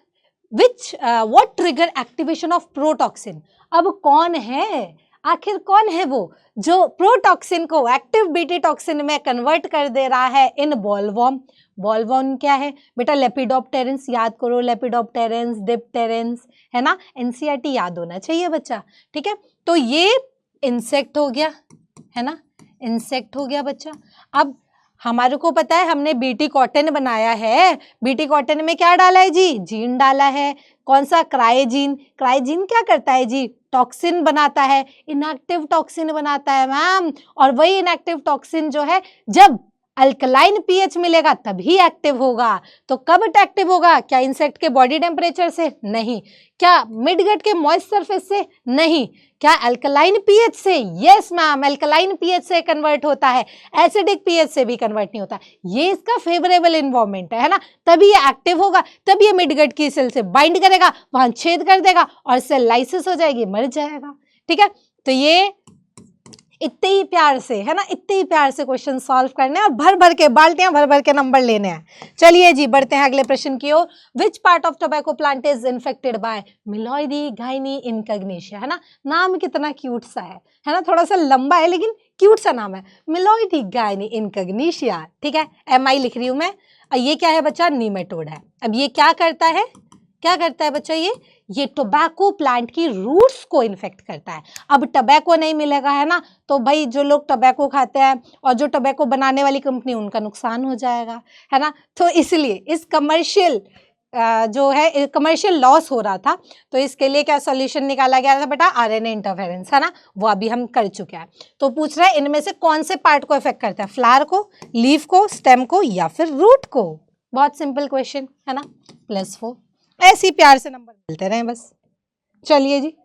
What trigger activation of protoxin. अब कौन है, आखिर कौन है वो जो प्रोटॉक्सिन को एक्टिव बीटा टॉक्सिन में कन्वर्ट कर दे रहा है इन बॉलवॉर्म। बॉलवॉर्म क्या है बेटा, लेपिडोप्टेरेंस, याद करो, लेपिडोप्टेरेंस, डिप्टेरेंस, है ना, एनसीईआरटी याद होना चाहिए बच्चा, ठीक है। तो ये इंसेक्ट हो गया, है ना, इंसेक्ट हो गया बच्चा। अब हमारे को पता है हमने बीटी कॉटन बनाया है, बीटी कॉटन में क्या डाला है जी, जीन डाला है, कौन सा, क्रायोजीन। क्रायोजीन क्या करता है जी, टॉक्सिन बनाता है, इनएक्टिव टॉक्सिन बनाता है मैम। और वही इनएक्टिव टॉक्सिन जो है जब अल्कलाइन पीएच मिलेगा तभी एक्टिव होगा। तो कब एक्टिव होगा, क्या इंसेक्ट के बॉडी टेम्परेचर से, नहीं। क्या मिडगट के मॉइस्ट सरफेस से, नहीं। क्या अल्कलाइन पीएच से, यस मैम, अल्कलाइन पीएच से कन्वर्ट होता है, एसिडिक पीएच से भी कन्वर्ट नहीं होता। ये इसका फेवरेबल इन्वायरमेंट है ना, तभी ये एक्टिव होगा, तभी ये मिडगट की सेल से बाइंड करेगा, वहां छेद कर देगा और सेल लाइसिस हो जाएगी, मर जाएगा, ठीक है। तो ये इतने ही प्यार से, है ना, इतने ही प्यार से क्वेश्चन सॉल्व करने हैं और भर भर के बाल्टियां भर भर के नंबर लेने हैं। चलिए जी बढ़ते हैं अगले प्रश्न की ओर। Which part of tobacco plant is infected by meloidogyne incognita, है ना, नाम कितना क्यूट सा है ना, थोड़ा सा लंबा है लेकिन क्यूट सा नाम है, मिलोइडी गाइनी इनकग्निशिया। ठीक है, MI लिख रही हूं मैं। ये क्या है बच्चा, नीमेटोड है। अब ये क्या करता है, क्या करता है बच्चा, ये टोबैको प्लांट की रूट्स को इन्फेक्ट करता है। अब टोबैको नहीं मिलेगा, है ना, तो भाई जो लोग टोबैको खाते हैं और जो टोबैको बनाने वाली कंपनी, उनका नुकसान हो जाएगा, है ना। तो इसलिए इस कमर्शियल जो है कमर्शियल लॉस हो रहा था, तो इसके लिए क्या सॉल्यूशन निकाला गया था बेटा, RNA इंटरफेरेंस, है ना, वो अभी हम कर चुके हैं। तो पूछ रहा है इनमें से कौन से पार्ट को इफेक्ट करता है, फ्लावर को, लीफ को, स्टेम को या फिर रूट को। बहुत सिंपल क्वेश्चन है ना, +4। ऐसे ही प्यार से नंबर मिलते रहे बस। चलिए जी,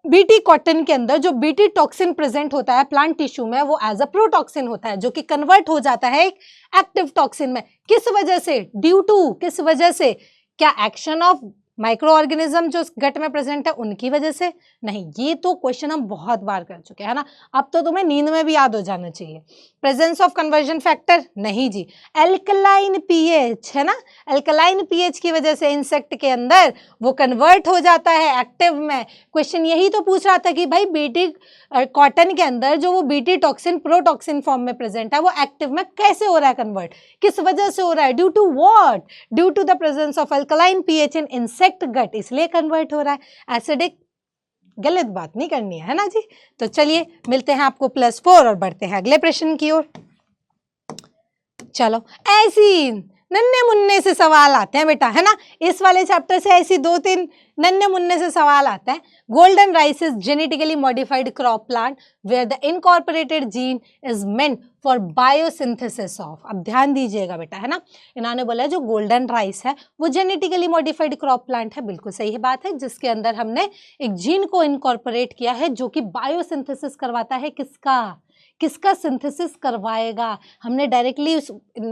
बीटी कॉटन के अंदर जो बीटी टॉक्सिन प्रेजेंट होता है प्लांट टिश्यू में, वो एज अ प्रोटॉक्सिन होता है, जो कि कन्वर्ट हो जाता है एक एक्टिव टॉक्सिन में। किस वजह से, ड्यू टू, किस वजह से, क्या एक्शन ऑफ माइक्रो ऑर्गेनिज्म जो गट में प्रेजेंट है उनकी वजह से? नहीं, ये तो क्वेश्चन हम बहुत बार कर चुके हैं ना, अब तो तुम्हें नींद में भी याद हो जाना चाहिए। प्रेजेंस ऑफ कन्वर्जन फैक्टर, नहीं जी। एल्कलाइन पीएच, है ना, एल्कलाइन पीएच की वजह से इंसेक्ट के अंदर वो कन्वर्ट हो जाता है एक्टिव में। क्वेश्चन यही तो पूछ रहा था कि भाई बीटी कॉटन के अंदर जो वो बीटी टॉक्सिन प्रोटॉक्सिन फॉर्म में प्रेजेंट है, वो एक्टिव में कैसे हो रहा है कन्वर्ट, किस वजह से हो रहा है, due to what, due to the presence of alkaline pH in insect gut, इसलिए कन्वर्ट हो रहा है। एसिडिक, गलत बात नहीं करनी है ना जी। तो चलिए मिलते हैं आपको +4 और बढ़ते हैं अगले प्रश्न की ओर। चलो, ऐसी नन्हे मुन्ने से सवाल आते हैं बेटा, है ना, इस वाले चैप्टर से ऐसी 2-3 नन्हे मुन्ने से सवाल आते हैं। Golden rice is genetically modified crop plant where the incorporated gene is meant for biosynthesis of. अब ध्यान दीजिएगा बेटा, है ना, इन्होंने बोला जो गोल्डन राइस है वो जेनेटिकली मॉडिफाइड क्रॉप प्लांट है, बिल्कुल सही बात है, जिसके अंदर हमने एक जीन को इनकॉर्पोरेट किया है जो कि बायोसिंथेसिस करवाता है। किसका सिंथेसिस करवाएगा, हमने डायरेक्टली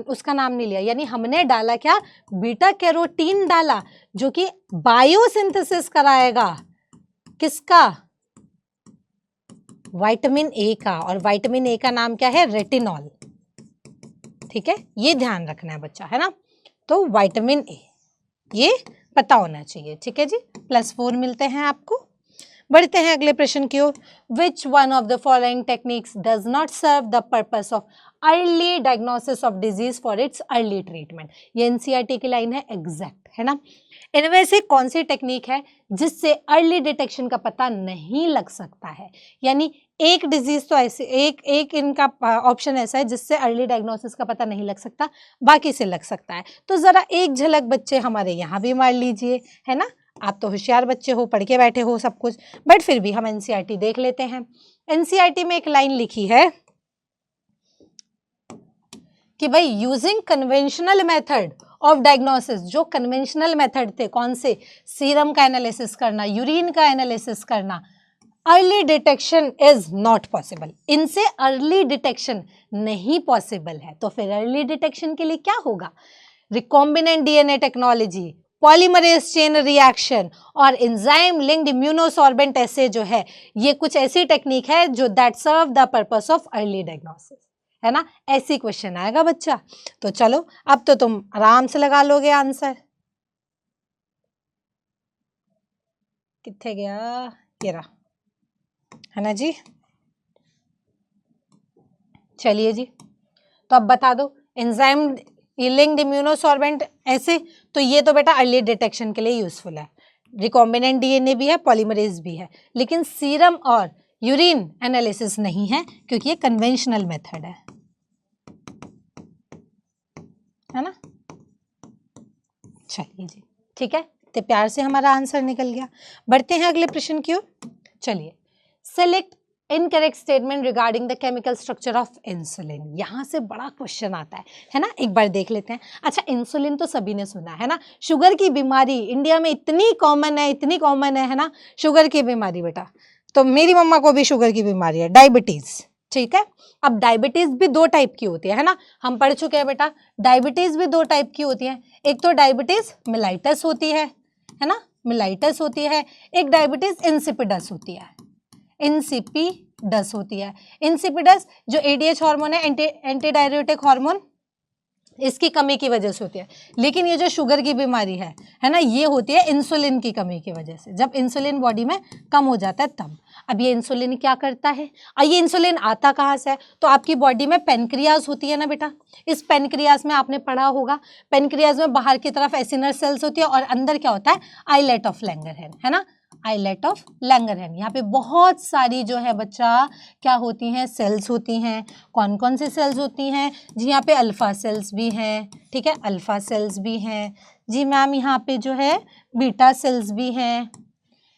उसका नाम नहीं लिया, यानी हमने डाला क्या, बीटा कैरोटीन डाला, जो कि बायोसिंथेसिस कराएगा किसका, विटामिन ए का। और विटामिन ए का नाम क्या है, रेटिनॉल। ठीक है, ये ध्यान रखना है बच्चा, है ना, तो विटामिन ए ये पता होना चाहिए। ठीक है जी, +4 मिलते हैं आपको। बढ़ते हैं अगले प्रश्न की ओर। Which one of the following techniques does not serve the purpose of early diagnosis of disease for its early treatment. ये NCERT की लाइन है, एग्जैक्ट, है ना। इनमें से कौन सी टेक्निक है जिससे अर्ली डिटेक्शन का पता नहीं लग सकता है, यानी एक डिजीज तो ऐसे एक इनका ऑप्शन ऐसा है जिससे अर्ली डायग्नोसिस का पता नहीं लग सकता, बाकी से लग सकता है। तो जरा एक झलक बच्चे हमारे यहाँ भी मार लीजिए, है ना, आप तो होशियार बच्चे हो, पढ़ के बैठे हो सब कुछ, बट फिर भी हम NCERT देख लेते हैं। NCERT में एक लाइन लिखी है कि भाई using conventional method of diagnosis, जो कन्वेंशनल मेथड थे कौन से, सीरम का एनालिसिस करना, यूरिन का एनालिसिस करना, early detection is not possible, इनसे अर्ली डिटेक्शन नहीं पॉसिबल है। तो फिर अर्ली डिटेक्शन के लिए क्या होगा, recombinant DNA technology, polymerase chain reaction और एंजाइम लिंक्ड इम्यूनोसॉर्बेंट ऐसे जो है, ये कुछ ऐसी टेक्निक है जो that serve the purpose of early diagnosis, है ना, ऐसी क्वेश्चन आएगा बच्चा। तो चलो अब तो तुम आराम से लगा लोगे आंसर। किथे गया, ये रहा, है ना जी। चलिए जी, तो अब बता दो, एंजाइम लिंक्ड इम्यूनोसॉर्बेंट ऐसे, तो ये तो बेटा अर्ली डिटेक्शन के लिए यूजफुल है। रिकॉम्बिनेंट DNA भी है, पॉलीमरेज भी है, लेकिन सीरम और यूरिन एनालिसिस नहीं है क्योंकि ये कन्वेंशनल मेथड है ना। चलिए जी, ठीक है, तो प्यार से हमारा आंसर निकल गया। बढ़ते हैं अगले प्रश्न की ओर। चलिए, select incorrect statement regarding the chemical structure of insulin. यहाँ से बड़ा क्वेश्चन आता है ना, एक बार देख लेते हैं। अच्छा, इंसुलिन तो सभी ने सुना है ना, शुगर की बीमारी इंडिया में इतनी कॉमन है ना, शुगर की बीमारी बेटा, तो मेरी मम्मा को भी शुगर की बीमारी है, डायबिटीज। ठीक है, अब डायबिटीज भी 2 टाइप की होती है ना, हम पढ़ चुके हैं बेटा, डायबिटीज भी 2 टाइप की होती है। एक तो डायबिटीज मिलाइटस होती है ना, मिलाइटस होती है, एक डायबिटीज इंसिपिडस होती है, इंसिपिडस, डस होती है। इंसिपिडस जो ADH हार्मोन है, एंटी डाययूरेटिक हार्मोन, इसकी कमी की वजह से होती है। लेकिन ये जो शुगर की बीमारी है ना, ये होती है इंसुलिन की कमी की वजह से। जब इंसुलिन बॉडी में कम हो जाता है तब। अब ये इंसुलिन क्या करता है, और ये इंसुलिन आता कहाँ से है, तो आपकी बॉडी में पेनक्रियाज होती है ना बेटा, इस पेनक्रियाज में आपने पढ़ा होगा, पेनक्रियाज में बाहर की तरफ एसिनर सेल्स होती है और अंदर क्या होता है, आइलेट ऑफ लैंगरहैंस, है ना, आइलेट ऑफ लैंगरहैंस। यहाँ पे बहुत सारी जो है बच्चा क्या होती हैं, सेल्स होती हैं। कौन कौन सी सेल्स होती हैं जी, यहाँ पे अल्फा सेल्स भी हैं, ठीक है, अल्फा सेल्स भी हैं जी मैम, यहाँ पे जो है बीटा सेल्स भी हैं,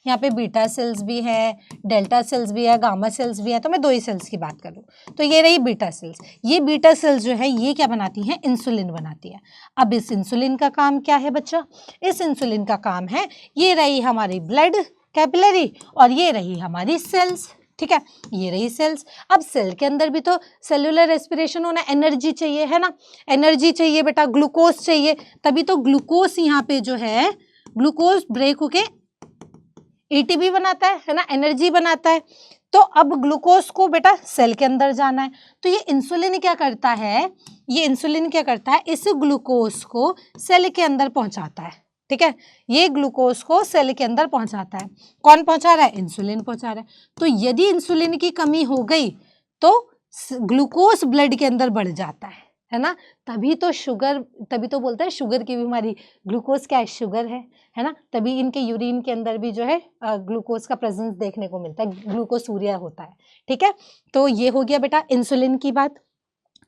यहाँ पे बीटा सेल्स भी है, डेल्टा सेल्स भी है, गामा सेल्स भी है। तो मैं दो ही सेल्स की बात करूँ तो ये रही बीटा सेल्स। ये बीटा सेल्स जो है ये क्या बनाती हैं, इंसुलिन बनाती है। अब इस इंसुलिन का काम क्या है बच्चा, इस इंसुलिन का काम है, ये रही हमारी ब्लड कैपिलरी और ये रही हमारी सेल्स, ठीक है, ये रही सेल्स। अब सेल के अंदर भी तो सेलुलर रेस्पिरेशन होना, एनर्जी चाहिए, है ना, एनर्जी चाहिए बेटा, ग्लूकोज चाहिए, तभी तो ग्लूकोज यहाँ पे जो है ग्लूकोज ब्रेक होके ATP बनाता है ना, एनर्जी बनाता है। तो अब ग्लूकोज को बेटा सेल के अंदर जाना है, तो ये इंसुलिन क्या करता है, ये इंसुलिन क्या करता है, इस ग्लूकोज को सेल के अंदर पहुंचाता है, ठीक है, ये ग्लूकोज को सेल के अंदर पहुंचाता है। कौन पहुंचा रहा है, इंसुलिन पहुंचा रहा है। तो यदि इंसुलिन की कमी हो गई तो ग्लूकोज ब्लड के अंदर बढ़ जाता है ना, तभी तो शुगर, तभी तो बोलते हैं शुगर की बीमारी, ग्लूकोज क्या है, शुगर है ना, तभी इनके यूरिन के अंदर भी जो है ग्लूकोज का प्रेजेंस देखने को मिलता है, ग्लूकोसूरिया होता है, ठीक है। तो ये हो गया बेटा इंसुलिन की बात।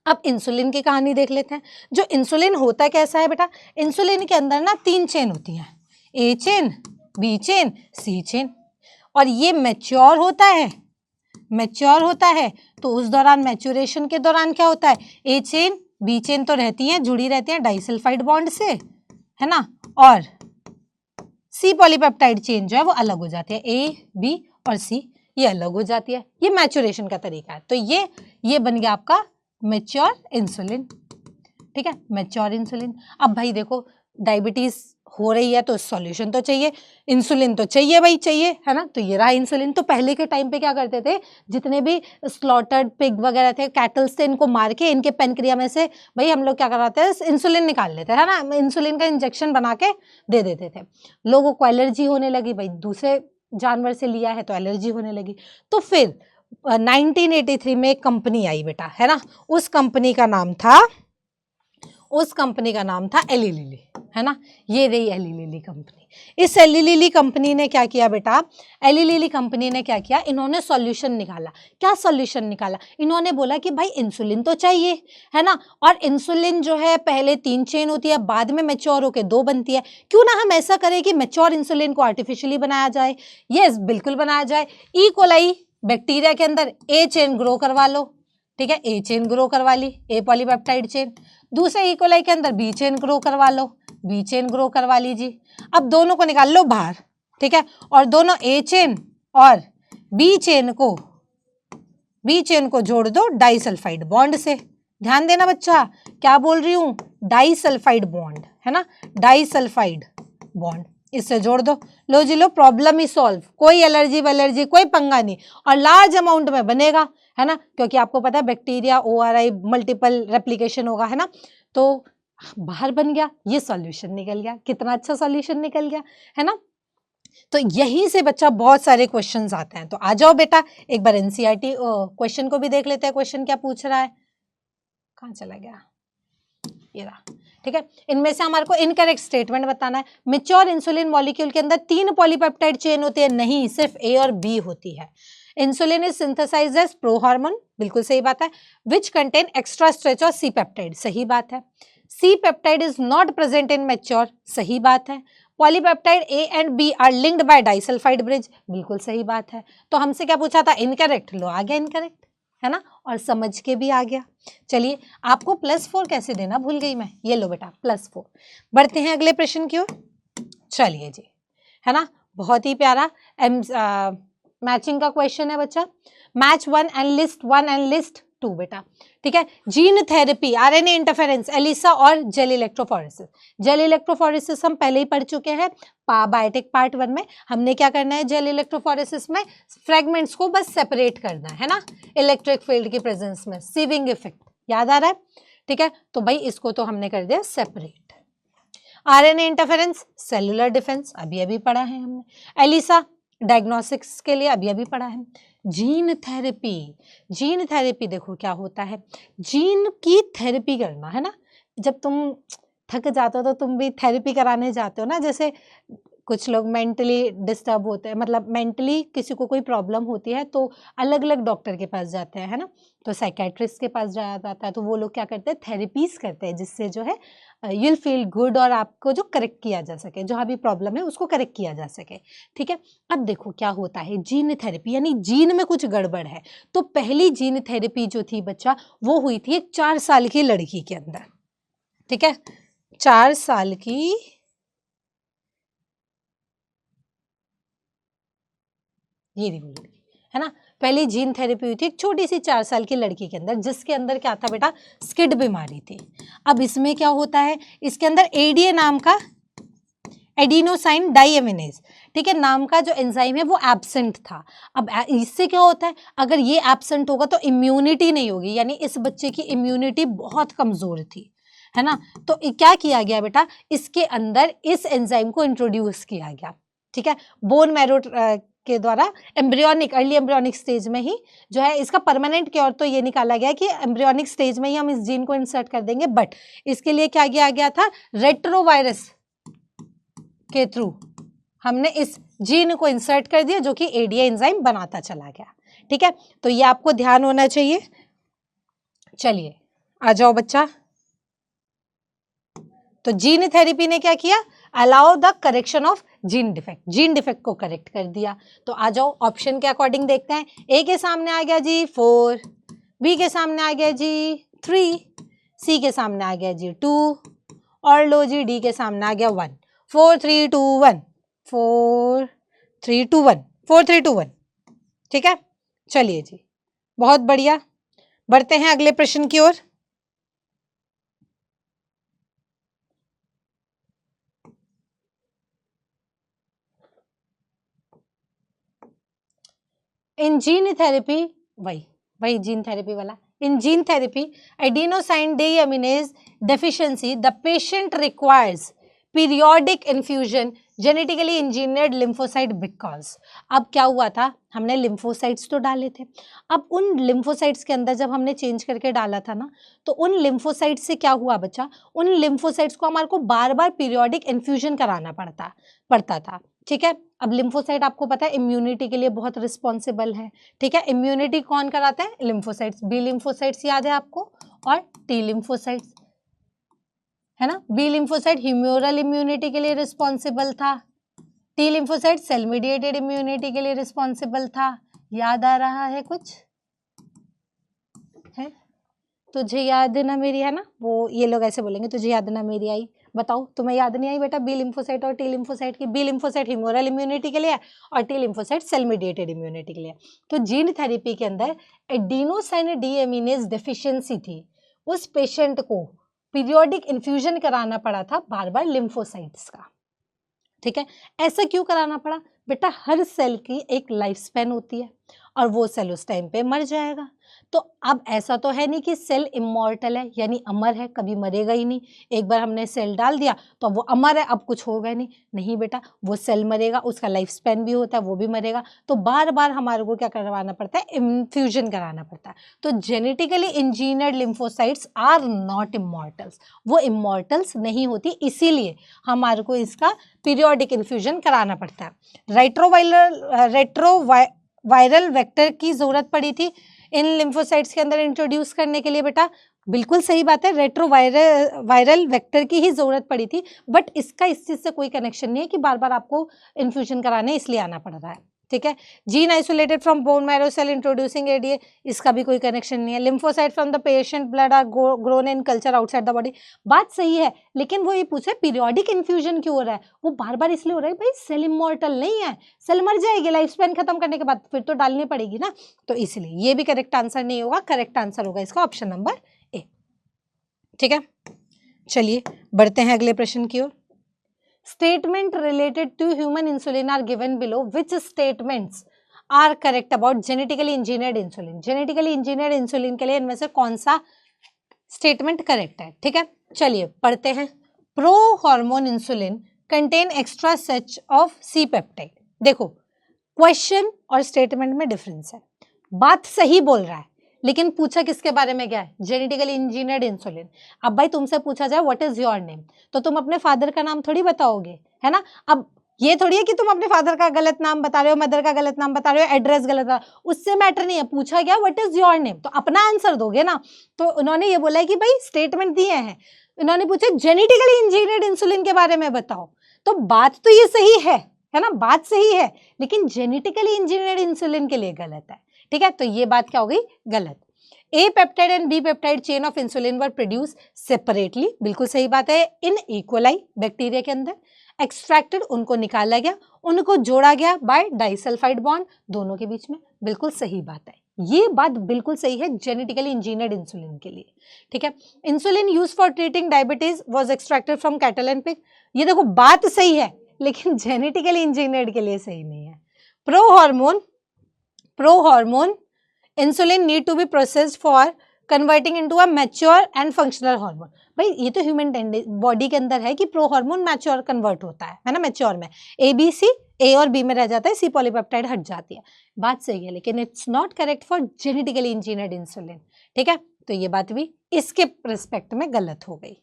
अब इंसुलिन की कहानी देख लेते हैं। जो इंसुलिन होता कैसा है बेटा, इंसुलिन के अंदर ना 3 चेन होती हैं, A chain, B chain, C chain, और ये मैच्योर होता है, मैच्योर होता है तो उस दौरान मैच्योरेशन के दौरान क्या होता है, A चेन B चेन तो रहती हैं, जुड़ी रहती हैं डाइसल्फाइड बॉन्ड से, है ना, और C पॉलीपेप्टाइड चेन जो है वो अलग हो जाती है, A B और C ये अलग हो जाती है। ये मैच्योरेशन का तरीका है। तो ये बन गया आपका मैच्योर इंसुलिन, ठीक है, मैच्योर इंसुलिन। अब भाई देखो डायबिटीज हो रही है तो सॉल्यूशन तो चाहिए, इंसुलिन तो चाहिए भाई, चाहिए, है ना, तो ये रहा इंसुलिन। तो पहले के टाइम पे क्या करते थे, जितने भी स्लॉटर्ड पिग वगैरह थे, कैटल्स थे, इनको मार के इनके पेनक्रिया में से भाई हम लोग क्या कराते हैं, इंसुलिन निकाल लेते हैं, है ना, इंसुलिन का इंजेक्शन बना के दे देते थे। लोगों को एलर्जी होने लगी, भाई दूसरे जानवर से लिया है तो एलर्जी होने लगी। तो फिर 1983 में एक कंपनी आई बेटा, है ना, उस कंपनी का नाम था एली लिली, है ना, ये रही एली लिली कंपनी। इस एली लिली कंपनी ने क्या किया बेटा, एली लिली कंपनी ने क्या किया, इन्होंने सॉल्यूशन निकाला। क्या सॉल्यूशन निकाला, इन्होंने बोला कि भाई इंसुलिन तो चाहिए, है ना, और इंसुलिन जो है पहले 3 चेन होती है, बाद में मैच्योर होकर 2 बनती है। क्यों ना हम ऐसा करें कि मैच्योर इंसुलिन को आर्टिफिशियली बनाया जाए। यस, बिल्कुल बनाया जाए। ई कोलाई बैक्टीरिया के अंदर A चेन ग्रो करवा लो, ठीक है, A चेन ग्रो करवा ली, A पॉलीपेप्टाइड चेन। दूसरे ई कोलाई के अंदर B चेन ग्रो करवा लो, B चेन ग्रो करवा लीजिए। अब दोनों को निकाल लो बाहर, ठीक है, और दोनों A चेन और B चेन को जोड़ दो डाइसल्फाइड बॉन्ड से। ध्यान देना बच्चा, क्या बोल रही हूँ, डाइसल्फाइड बॉन्ड, है ना, डाइसल्फाइड बॉन्ड, इससे जोड़ दो। लो जी लो, प्रॉब्लम ही सॉल्व, कोई एलर्जी कोई पंगा नहीं, और लार्ज अमाउंट में बनेगा, है ना, क्योंकि आपको पता है बैक्टीरिया ORI मल्टीपल रेप्लिकेशन होगा, है ना, तो बाहर बन गया, ये सॉल्यूशन निकल गया। कितना अच्छा सॉल्यूशन निकल गया, है ना। तो यहीं से बच्चा बहुत सारे क्वेश्चंस आते हैं। तो आ जाओ बेटा एक बार NCERT क्वेश्चन को भी देख लेते हैं। क्वेश्चन क्या पूछ रहा है, कहाँ चला गया, ये रहा, ठीक है। इनमें से हमारे को इनकरेक्ट स्टेटमेंट बताना है। मैच्योर इंसुलिन मॉलिक्यूल के अंदर 3 पॉलीपेप्टाइड चेन होती है, नहीं, सिर्फ A और B होती है। Insulin is synthesized as pro hormone, बिल्कुल सही बात है। विच कंटेन एक्स्ट्रा स्ट्रेच और C पेप्टाइड, सही बात है। C peptide is not present in mature, सही बात है। Polypeptide A and B are linked by disulphide bridge, बिल्कुल सही बात है। तो हमसे क्या पूछा था, इनकरेक्ट, लो आ गया इनकरेक्ट, है ना, और समझ के भी आ गया। चलिए, आपको +4 कैसे देना भूल गई मैं, ये लो बेटा +4। बढ़ते हैं अगले प्रश्न की ओर। चलिए जी, है ना, बहुत ही प्यारा मैचिंग का क्वेश्चन है बच्चा। Match 1 and list 1 and list 2 बेटा, ठीक है। Gene therapy, RNA interference, ELISA और जेल इलेक्ट्रोफोरेसिस। जेल इलेक्ट्रोफोरेसिस हम पहले ही पढ़ चुके हैं बायोटिक पार्ट 1 में। हमने क्या करना है जेल इलेक्ट्रोफोरेसिस में, फ्रेगमेंट्स को बस सेपरेट करना है ना, इलेक्ट्रिक फील्ड की प्रेजेंस में, सीविंग इफेक्ट, याद आ रहा है, ठीक है। तो भाई इसको तो हमने कर दिया separate. RNA interference, cellular defence, अभी अभी पढ़ा है हमने। एलिसा डायग्नोस्टिक्स के लिए, अभी अभी पढ़ा है। जीन थेरेपी, जीन थेरेपी देखो क्या होता है, जीन की थेरेपी करना है ना। जब तुम थक जाते हो तो तुम भी थेरेपी कराने जाते हो ना, जैसे कुछ लोग मेंटली डिस्टर्ब होते हैं, मतलब मेंटली किसी को कोई प्रॉब्लम होती है तो अलग अलग डॉक्टर के पास जाते हैं, है ना। तो साइकेट्रिस्ट के पास जाया जाता है, तो वो लोग क्या करते हैं, थेरेपीज करते हैं, जिससे जो है यू विल फील गुड और आपको जो करेक्ट किया जा सके, जो अभी प्रॉब्लम है उसको करेक्ट किया जा सके, ठीक है। अब देखो क्या होता है, जीन थेरेपी यानी जीन में कुछ गड़बड़ है। तो पहली जीन थेरेपी जो थी बच्चा, वो हुई थी एक 4 साल की लड़की के अंदर, ठीक है। 4 साल की ये लड़की है ना, पहली जीन थेरेपी हुई थी एक छोटी सी 4 साल की लड़की के अंदर, जिसके अंदर क्या था बेटा, स्किड बीमारी थी। अब इसमें क्या होता है, इसके अंदर एडीए नाम का, एडिनोसाइन डाइएमिनेज, ठीक है, नाम का जो एंजाइम है वो एब्सेंट था। अब इससे क्या होता है, अगर ये एब्सेंट होगा तो इम्यूनिटी नहीं होगी, यानी इस बच्चे की इम्यूनिटी बहुत कमजोर थी, है ना। तो क्या किया गया बेटा, इसके अंदर इस एंजाइम को इंट्रोड्यूस किया गया, ठीक है, बोन मैरो के द्वारा। एम्ब्रियोनिक, अर्ली एम्ब्रियोनिक स्टेज में ही जो है, इसका परमानेंट क्योर तो ये निकाला गया कि एम्ब्रियोनिक स्टेज में ही हम इस जीन को इंसर्ट कर देंगे, बट इसके लिए क्या किया गया था, रेट्रोवायरस के थ्रू हमने इस जीन को इंसर्ट कर दिया, जो कि एडीए एंजाइम बनाता चला गया, ठीक है। तो ये आपको ध्यान होना चाहिए। चलिए आ जाओ बच्चा, तो जीन थेरेपी ने क्या किया, allow the correction of gene defect, gene defect को करेक्ट कर दिया। तो आ जाओ ऑप्शन के अकॉर्डिंग देखते हैं। ए के सामने आ गया जी 4, बी के सामने आ गया जी 3, सी के सामने आ गया जी 2, और लो जी डी के सामने आ गया 1। 4 3 2 1, 4 3 2 1, 4 3 2 1, ठीक है। चलिए जी, बहुत बढ़िया, बढ़ते हैं अगले प्रश्न की ओर। इन जीन थेरेपी, वही जीन थेरेपी वाला, in gene therapy adenosine deaminase deficiency the patient requires periodic infusion genetically engineered lymphocyte because. अब क्या हुआ था, हमने लिम्फोसाइट्स तो डाले थे, अब उन लिम्फोसाइट्स के अंदर जब हमने चेंज करके डाला था ना, तो उन लिम्फोसाइट्स से क्या हुआ बच्चा, उन लिम्फोसाइट्स को हमारे को बार बार पीरियोडिक इन्फ्यूजन कराना पड़ता था, ठीक है। अब लिम्फोसाइट आपको पता है इम्यूनिटी के लिए बहुत रिस्पॉन्सिबल है, ठीक है। इम्यूनिटी कौन कराता है, लिम्फोसाइट्स। बी लिम्फोसाइट्स याद है आपको, और टी लिम्फोसाइट्स, है ना। बी लिम्फोसाइट ह्यूमोरल इम्यूनिटी के लिए रिस्पॉन्सिबल था, T lymphocyte cell mediated immunity के लिए रिस्पॉन्सिबल था। याद आ रहा है कुछ है, तुझे याद ना मेरी, है ना, वो ये लोग ऐसे बोलेंगे तुझे याद ना मेरी आई, बताओ तुम्हें याद नहीं आई बेटा, बी लिम्फोसाइट और टी लिम्फोसाइट की। बी लिम्फोसाइट ह्यूमोरल इम्यूनिटी के लिए और T lymphocyte cell mediated immunity के लिए। तो जीन थेरेपी के अंदर एडिनोसाइन डीएमीनेज डेफिशिएंसी थी, उस पेशेंट को पीरियोडिक इन्फ्यूजन कराना पड़ा था बार बार लिम्फोसाइट्स का, ठीक है। ऐसा क्यों कराना पड़ा बेटा, हर सेल की एक लाइफ स्पैन होती है और वो सेल उस टाइम पे मर जाएगा। तो अब ऐसा तो है नहीं कि सेल इमॉर्टल है, यानी अमर है, कभी मरेगा ही नहीं। एक बार हमने सेल डाल दिया तो वो अमर है, अब कुछ होगा नहीं, नहीं बेटा, वो सेल मरेगा, उसका लाइफ स्पैन भी होता है, वो भी मरेगा। तो बार बार हमारे को क्या करवाना पड़ता है, इन्फ्यूजन कराना पड़ता है। तो genetically engineered lymphocytes are not immortals, वो इमॉर्टल्स नहीं होती, इसीलिए हमारे को इसका पीरियोडिक इन्फ्यूजन कराना पड़ता है। रेट्रोवायरल वेक्टर की जरूरत पड़ी थी इन लिम्फोसाइट्स के अंदर इंट्रोड्यूस करने के लिए बेटा, बिल्कुल सही बात है, रेट्रोवायरल वेक्टर की ही जरूरत पड़ी थी, बट इसका इस चीज से कोई कनेक्शन नहीं है कि बार बार आपको इन्फ्यूजन कराने इसलिए आना पड़ रहा है, ठीक है। Gene isolated from bone marrow cell introducing ADA, इसका भी कोई कनेक्शन नहीं है। Lymphocyte from the patient blood are grown in culture outside the body, बात सही है, लेकिन वो ये पूछे पीरियोडिक इन्फ्यूजन क्यों हो रहा है, वो बार बार इसलिए हो रहा है भाई सेल इमॉर्टल नहीं है, सेल मर जाएगी लाइफ स्पैन खत्म करने के बाद, फिर तो डालनी पड़ेगी ना, तो इसलिए ये भी करेक्ट आंसर नहीं होगा, करेक्ट आंसर होगा इसका ऑप्शन नंबर ए। ठीक है, चलिए बढ़ते हैं अगले प्रश्न की ओर। Statement related to human insulin are given below. Which statements are correct about genetically engineered insulin? Genetically engineered insulin के लिए इनमें से कौन सा स्टेटमेंट करेक्ट है? ठीक है, चलिए पढ़ते हैं। Pro hormone insulin contain extra such of C peptide. देखो क्वेश्चन और स्टेटमेंट में डिफरेंस है, बात सही बोल रहा है, लेकिन पूछा किसके बारे में गया है? Genetically engineered insulin. अब भाई तुमसे पूछा जाए व्हाट इज योर नेम, तो तुम अपने फादर का नाम थोड़ी बताओगे, है ना। अब ये थोड़ी है कि तुम अपने फादर का गलत नाम बता रहे हो, मदर का गलत नाम बता रहे हो, एड्रेस गलत बता, उससे मैटर नहीं है। पूछा गया व्हाट इज योर नेम, तो अपना आंसर दोगे ना। तो उन्होंने ये बोला है कि भाई स्टेटमेंट दिए हैं, उन्होंने पूछा जेनेटिकली इंजीनियर्ड इंसुलिन के बारे में बताओ, तो बात तो ये सही है ना, बात सही है, लेकिन जेनेटिकली इंजीनियर्ड इंसुलिन के लिए गलत है। ठीक है, तो ये बात क्या हो गई? गलत। A peptide and B peptide chain of insulin were produce separately, बिल्कुल सही बात है। इन इक्वलाई बैक्टीरिया के अंदर एक्सट्रैक्टेड, उनको निकाला गया, उनको जोड़ा गया बाय डाइसल्फाइड बॉन्ड दोनों के बीच में, बिल्कुल सही बात है। ये बात बिल्कुल सही है जेनेटिकली इंजीनियर्ड इंसुलिन के लिए। ठीक है, insulin use for treating diabetes was extracted from cattle and pig, ये देखो बात सही है, लेकिन जेनेटिकली इंजीनियर्ड के लिए सही नहीं है। Pro hormone insulin need to be processed for converting into a mature and functional hormone. भाई ये तो ह्यूमन बॉडी के अंदर है कि प्रो हार्मोन मैच्योर कन्वर्ट होता है ना, मैच्योर में ABC, A और B में रह जाता है, C पॉलीपेप्टाइड हट जाती है, बात सही है, लेकिन it's not correct for genetically engineered insulin. ठीक है, तो ये बात भी इसके रिस्पेक्ट में गलत हो गई।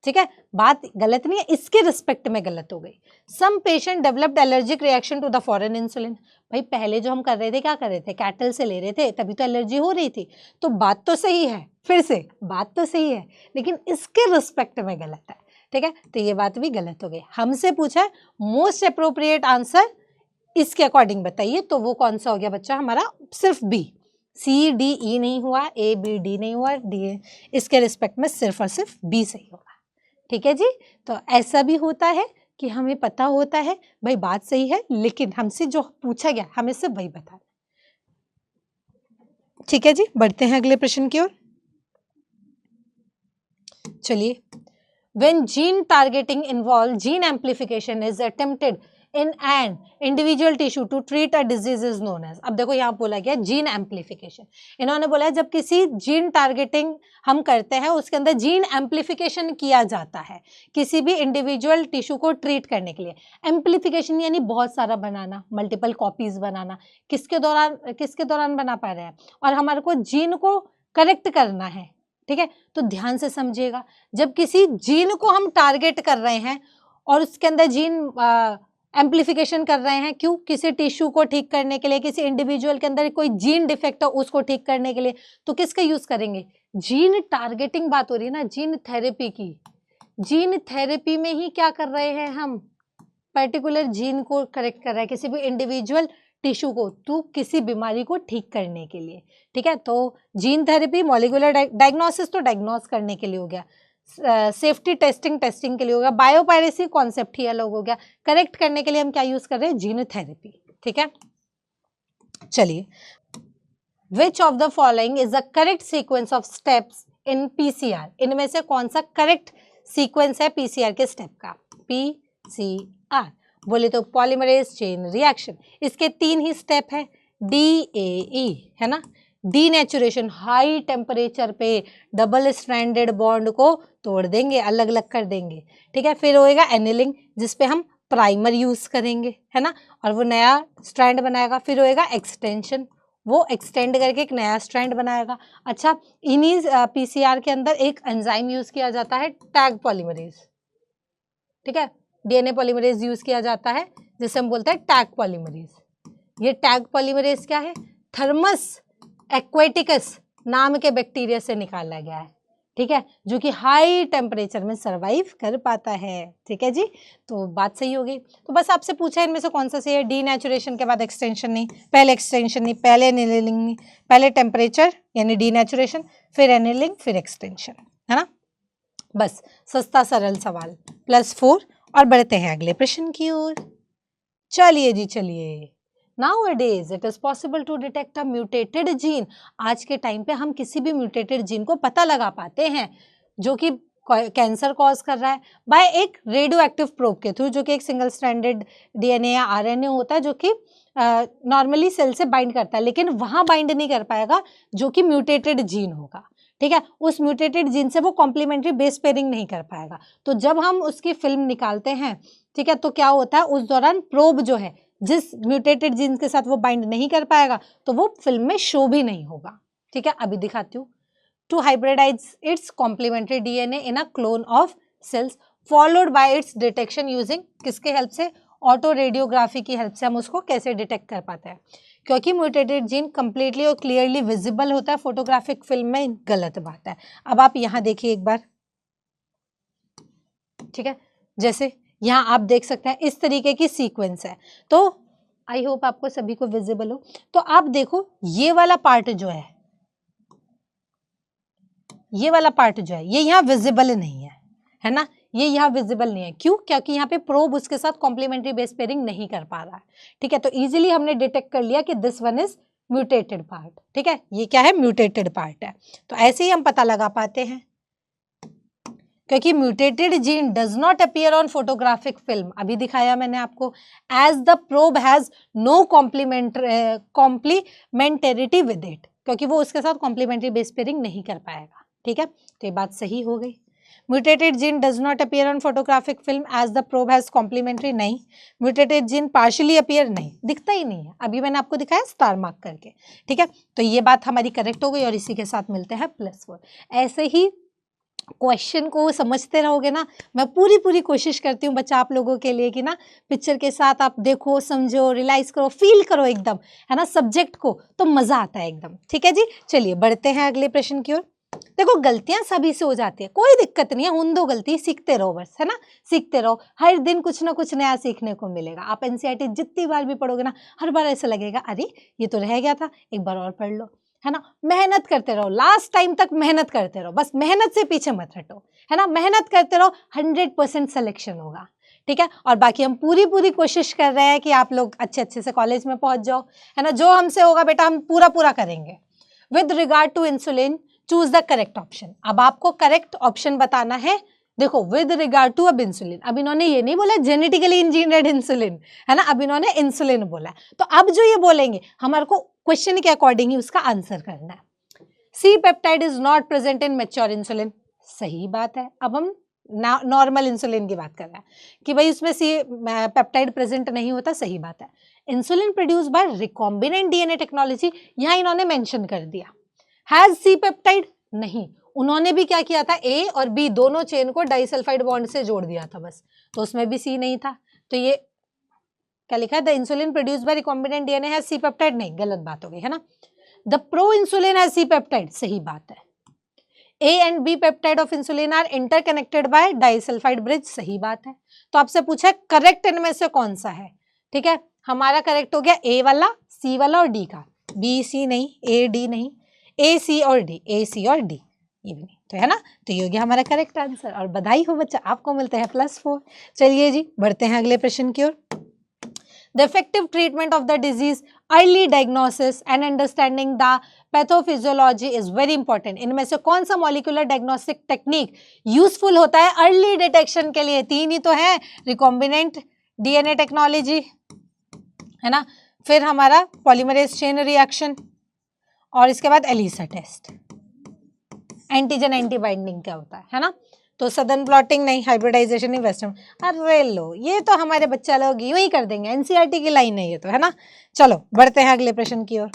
ठीक है, बात गलत नहीं है, इसके रिस्पेक्ट में गलत हो गई। Some patient developed allergic reaction to the foreign insulin. भाई पहले जो हम कर रहे थे, क्या कर रहे थे? कैटल से ले रहे थे, तभी तो एलर्जी हो रही थी, तो बात तो सही है, फिर से बात तो सही है, लेकिन इसके रिस्पेक्ट में गलत है। ठीक है, तो ये बात भी गलत हो गई। हमसे पूछा है मोस्ट अप्रोप्रिएट आंसर इसके अकॉर्डिंग बताइए, तो वो कौन सा हो गया बच्चा हमारा? सिर्फ B, C-D-E नहीं हुआ, A-B-D नहीं हुआ, D, इसके रिस्पेक्ट में सिर्फ और सिर्फ B सही होगा। ठीक है जी, तो ऐसा भी होता है कि हमें पता होता है भाई बात सही है, लेकिन हमसे जो पूछा गया हमें सिर्फ वही बताना। ठीक है जी, बढ़ते हैं अगले प्रश्न की ओर। चलिए, when gene targeting involves gene amplification is attempted in an individual tissue to treat a disease is known as। अब देखो यहाँ बोला गया जीन एम्प्लीफिकेशन, इन्होंने बोला जब किसी जीन टारगेटिंग हम करते हैं उसके अंदर जीन एम्प्लीफिकेशन किया जाता है किसी भी इंडिविजुअल टिश्यू को ट्रीट करने के लिए। एम्प्लीफिकेशन यानी बहुत सारा बनाना, मल्टीपल कॉपीज बनाना, किसके दौरान बना पा रहे हैं, और हमारे को जीन को करेक्ट करना है। ठीक है, तो ध्यान से समझिएगा, जब किसी जीन को हम टारगेट कर रहे हैं और उसके अंदर जीन एम्प्लीफिकेशन कर रहे हैं, क्यों? किसी टिश्यू को ठीक करने के लिए, किसी इंडिविजुअल के अंदर कोई जीन डिफेक्ट है उसको ठीक करने के लिए, तो किसका यूज करेंगे? जीन टारगेटिंग बात हो रही है ना, जीन थेरेपी की। जीन थेरेपी में ही क्या कर रहे हैं हम? पर्टिकुलर जीन को करेक्ट कर रहे हैं किसी भी इंडिविजुअल टिश्यू को, तो किसी बीमारी को ठीक करने के लिए। ठीक है, तो जीन थेरेपी, मॉलिक्यूलर डायग्नोसिस तो डायग्नोस करने के लिए हो गया, सेफ्टी टेस्टिंग के लिए हो गया, बायोपायरेसी कॉन्सेप्ट ही अलग हो गया, करेक्ट करने के लिए हम क्या यूज कर रहे हैं? Gene therapy. ठीक है, चलिए, विच of the following is the correct sequence of steps in PCR? इनमें से कौन सा करेक्ट सीक्वेंस है PCR के स्टेप का? PCR बोले तो पॉलीमरेज चेन रिएक्शन, इसके 3 ही स्टेप है, DAE है ना, डीनेचुरेशन, हाई टेम्परेचर पे डबल स्ट्रैंडेड बॉन्ड को तोड़ देंगे, अलग अलग कर देंगे। ठीक है, फिर होएगा एनिलिंग जिसपे हम प्राइमर यूज करेंगे, है ना, और वो नया स्ट्रैंड बनाएगा। फिर होएगा एक्सटेंशन, वो एक्सटेंड करके एक नया स्ट्रैंड बनाएगा। अच्छा, इन्हीं PCR के अंदर एक एंजाइम यूज किया जाता है, टैग पॉलीमरेज। ठीक है, DNA पॉलीमरेज यूज किया जाता है जिसे हम बोलते हैं टैग पॉलीमरेज। ये टैग पॉलीमरेज क्या है? थर्मस एक्वेटिकस नाम के बैक्टीरिया से निकाला गया है। ठीक है, जो कि हाई टेम्परेचर में सरवाइव कर पाता है। ठीक है जी, तो बात सही हो गई। तो बस आपसे पूछा इनमें से कौन सा सही है, डीनेचुरेशन के बाद एक्सटेंशन नहीं, पहले एक्सटेंशन नहीं, पहले एनिलिंग नहीं, पहले टेम्परेचर यानी डीनेचुरेशन, फिर एनिलिंग, फिर एक्सटेंशन, है ना। बस सस्ता सरल सवाल, +4। और बढ़ते हैं अगले प्रश्न की ओर। चलिए जी चलिए। Nowadays it is possible to detect a mutated gene। आज के टाइम पे हम किसी भी म्यूटेटेड जीन को पता लगा पाते हैं जो कि कैंसर कॉज कर रहा है बाय एक रेडियो एक्टिव प्रोब के थ्रू, जो कि एक सिंगल स्ट्रैंडेड डीएनए या आरएनए होता है जो कि नॉर्मली सेल से बाइंड करता है, लेकिन वहां बाइंड नहीं कर पाएगा जो कि म्यूटेटेड जीन होगा। ठीक है, उस म्यूटेटेड जीन से वो कॉम्प्लीमेंट्री बेस पेयरिंग नहीं कर पाएगा। तो जब हम उसकी फिल्म निकालते हैं, ठीक है, तो क्या होता है उस दौरान प्रोब जो है जिस म्यूटेटेड जीन के साथ वो बाइंड नहीं कर पाएगा तो वो फिल्म में शो भी नहीं होगा। ठीक है, अभी दिखाती हूँ। To hybridize its complementary DNA in a clone of cells followed by its detection using, किसके हेल्प से, ऑटो रेडियोग्राफी की हेल्प से हम उसको कैसे डिटेक्ट कर पाते हैं, क्योंकि म्यूटेटेड जीन कंप्लीटली और क्लियरली विजिबल होता है फोटोग्राफिक फिल्म में, गलत बात है। अब आप यहाँ देखिए एक बार, ठीक है, जैसे यहाँ आप देख सकते हैं इस तरीके की सीक्वेंस है, तो आई होप आपको सभी को विजिबल हो। तो आप देखो ये वाला पार्ट जो है, ये यहाँ विजिबल नहीं है ना, ये यहाँ विजिबल नहीं है। क्यों? क्योंकि यहाँ पे प्रोब उसके साथ कॉम्प्लीमेंट्री बेस पेयरिंग नहीं कर पा रहा है। ठीक है, तो इजीली हमने डिटेक्ट कर लिया कि this one is mutated part. ठीक है, ये क्या है, म्यूटेटेड पार्ट है। तो ऐसे ही हम पता लगा पाते हैं, क्योंकि mutated gene does not appear on photographic film, अभी दिखाया मैंने आपको, as the probe has no complementarity with it, क्योंकि वो उसके साथ कॉम्प्लीमेंट्री बेस पेयरिंग नहीं कर पाएगा। ठीक है, तो ये बात सही हो गई। Mutated gene does not appear on photographic film as the probe has complementary, नहीं। म्यूटेटेड जीन पार्शियली अपीयर, नहीं, दिखता ही नहीं है, अभी मैंने आपको दिखाया स्टार मार्क करके। ठीक है, तो ये बात हमारी करेक्ट हो गई और इसी के साथ मिलते हैं +4। ऐसे ही क्वेश्चन को समझते रहोगे ना, मैं पूरी कोशिश करती हूँ बच्चा आप लोगों के लिए कि ना पिक्चर के साथ आप देखो, समझो, रियलाइज करो, फील करो एकदम, है ना, सब्जेक्ट को, तो मजा आता है एकदम। ठीक है जी, चलिए बढ़ते हैं अगले प्रश्न की ओर। देखो गलतियां सभी से हो जाती है, कोई दिक्कत नहीं है, उन दो गलती, सीखते रहो बस, है ना, सीखते रहो, हर दिन कुछ ना कुछ नया सीखने को मिलेगा। आप एनसीईआरटी जितनी बार भी पढ़ोगे ना, हर बार ऐसा लगेगा अरे ये तो रह गया था, एक बार और पढ़ लो, है ना। मेहनत करते रहो, लास्ट टाइम तक मेहनत करते रहो, बस मेहनत से पीछे मत हटो, है ना, मेहनत करते रहो, 100% सिलेक्शन होगा। ठीक है, और बाकी हम पूरी कोशिश कर रहे हैं कि आप लोग अच्छे से कॉलेज में पहुंच जाओ, है ना, जो हमसे होगा बेटा हम पूरा करेंगे। With regard to insulin choose the correct option, अब आपको करेक्ट ऑप्शन बताना है। देखो विद रिगार्ड टू, अब इंसुलिन, अब इन्होंने ये नहीं बोला जेनेटिकली इंजीनियर्ड इंसुलिन, है ना, अब इन्होंने इंसुलिन बोला, तो अब जो ये बोलेंगे हमारे को क्वेश्चन के अकॉर्डिंग ही उसका आंसर करना है। C peptide is not present in mature insulin, सही बात है। अब हम नॉर्मल इंसुलिन की बात कर रहे हैं कि भाई उसमें सी पेप्टाइड प्रेजेंट नहीं होता, सही बात है। Insulin produce by recombinant DNA technology, यहाँ इन्होंने मेंशन कर दिया। हैज सी पेप्टाइड, नहीं, उन्होंने भी क्या किया था, ए और बी दोनों चेन को डाइसल्फाइड बॉन्ड से जोड़ दिया था बस, तो उसमें भी सी नहीं था। तो ये क्या लिखा है, the insulin produced by recombinant DNA has C peptide, नहीं, गलत बात हो गई, है ना। The pro insulin has C peptide, सही बात है। A and B peptide of insulin are interconnected by disulphide bridge, सही बात है। तो आपसे पूछा है करेक्ट इनमें से कौन सा है। ठीक है, हमारा करेक्ट हो गया ए वाला, सी वाला और डी का, बी सी नहीं, ए डी नहीं, ए सी और डी, ए सी और डी ये भी नहीं, तो है ना, तो ये हो गया हमारा करेक्ट आंसर। और बधाई हो बच्चा, आपको मिलते हैं +4। चलिए जी बढ़ते हैं अगले प्रश्न की ओर। The effective treatment of the disease, early diagnosis and understanding the pathophysiology is very important. इनमें से कौन सा मॉलिक्यूलर डायग्नोस्टिक टेक्निक यूजफुल होता है अर्ली डिटेक्शन के लिए? तीन ही तो है, रिकॉम्बिनेंट डीएनए टेक्नोलॉजी, है ना, फिर हमारा पॉलीमरेज चेन रिएक्शन, और इसके बाद ELISA test, antigen anti binding क्या होता है ना। तो सदर्न ब्लॉटिंग नहीं, हाइब्रिडाइजेशन नहीं, वेस्टर्न, अरे लो ये तो हमारे बच्चा लोग यूं ही कर देंगे, एनसीईआरटी की लाइन है ये तो, है ना। चलो बढ़ते हैं अगले प्रश्न की ओर।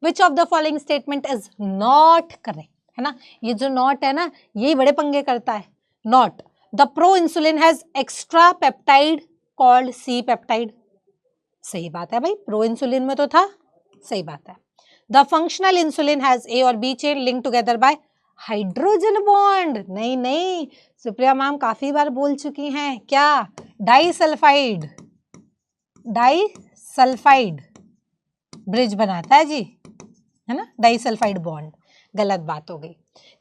Which of the following statement is not correct, है ना, ये जो नॉट है ना यही बड़े पंगे करता है। Not, the pro insulin has extra peptide called C peptide, सही बात है भाई, प्रो इंसुलिन में तो था, सही बात है। The functional insulin has a और B chain link together by hydrogen bond, नहीं नहीं, सुप्रिया मैम काफी बार बोल चुकी हैं, क्या? डाइसल्फाइड, डाइसल्फाइड ब्रिज बनाता है जी, है ना, डाइसल्फाइड बॉन्ड। गलत बात हो गई।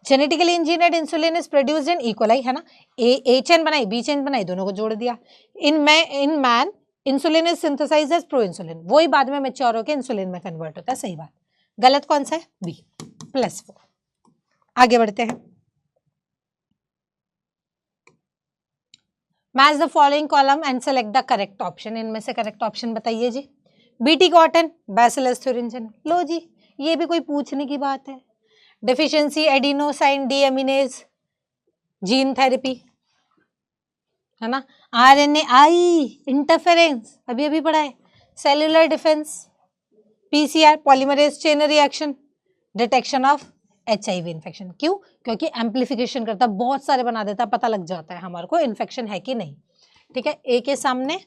Genetically engineered insulin is produced in E coli, है ना, ए चेन बनाई, बी चेन बनाई, दोनों को जोड़ दिया। In man insulin is synthesized as pro insulin, वही बाद में मैच्योर होकर इंसुलिन में कन्वर्ट होता है, सही बात। गलत कौन सा है? बी, +4। आगे बढ़ते हैं। Match the following column and select the correct option, इनमें से करेक्ट ऑप्शन बताइए जी। बीटी कॉटन, बैसिलस थ्यूरिंजन, लो जी, ये भी कोई पूछने की बात है। Deficiency adenosine deaminase, gene therapy, है ना, आरएनए इंटरफेरेंस, अभी पढ़ा है, cellular defence, PCR polymerase chain reaction, detection of HIV infection. क्यों? क्योंकि एम्प्लीफिकेशन करता, बहुत सारे बना देता, पता लग जाता है हमारे को इन्फेक्शन है कि नहीं। ठीक है, ए के सामने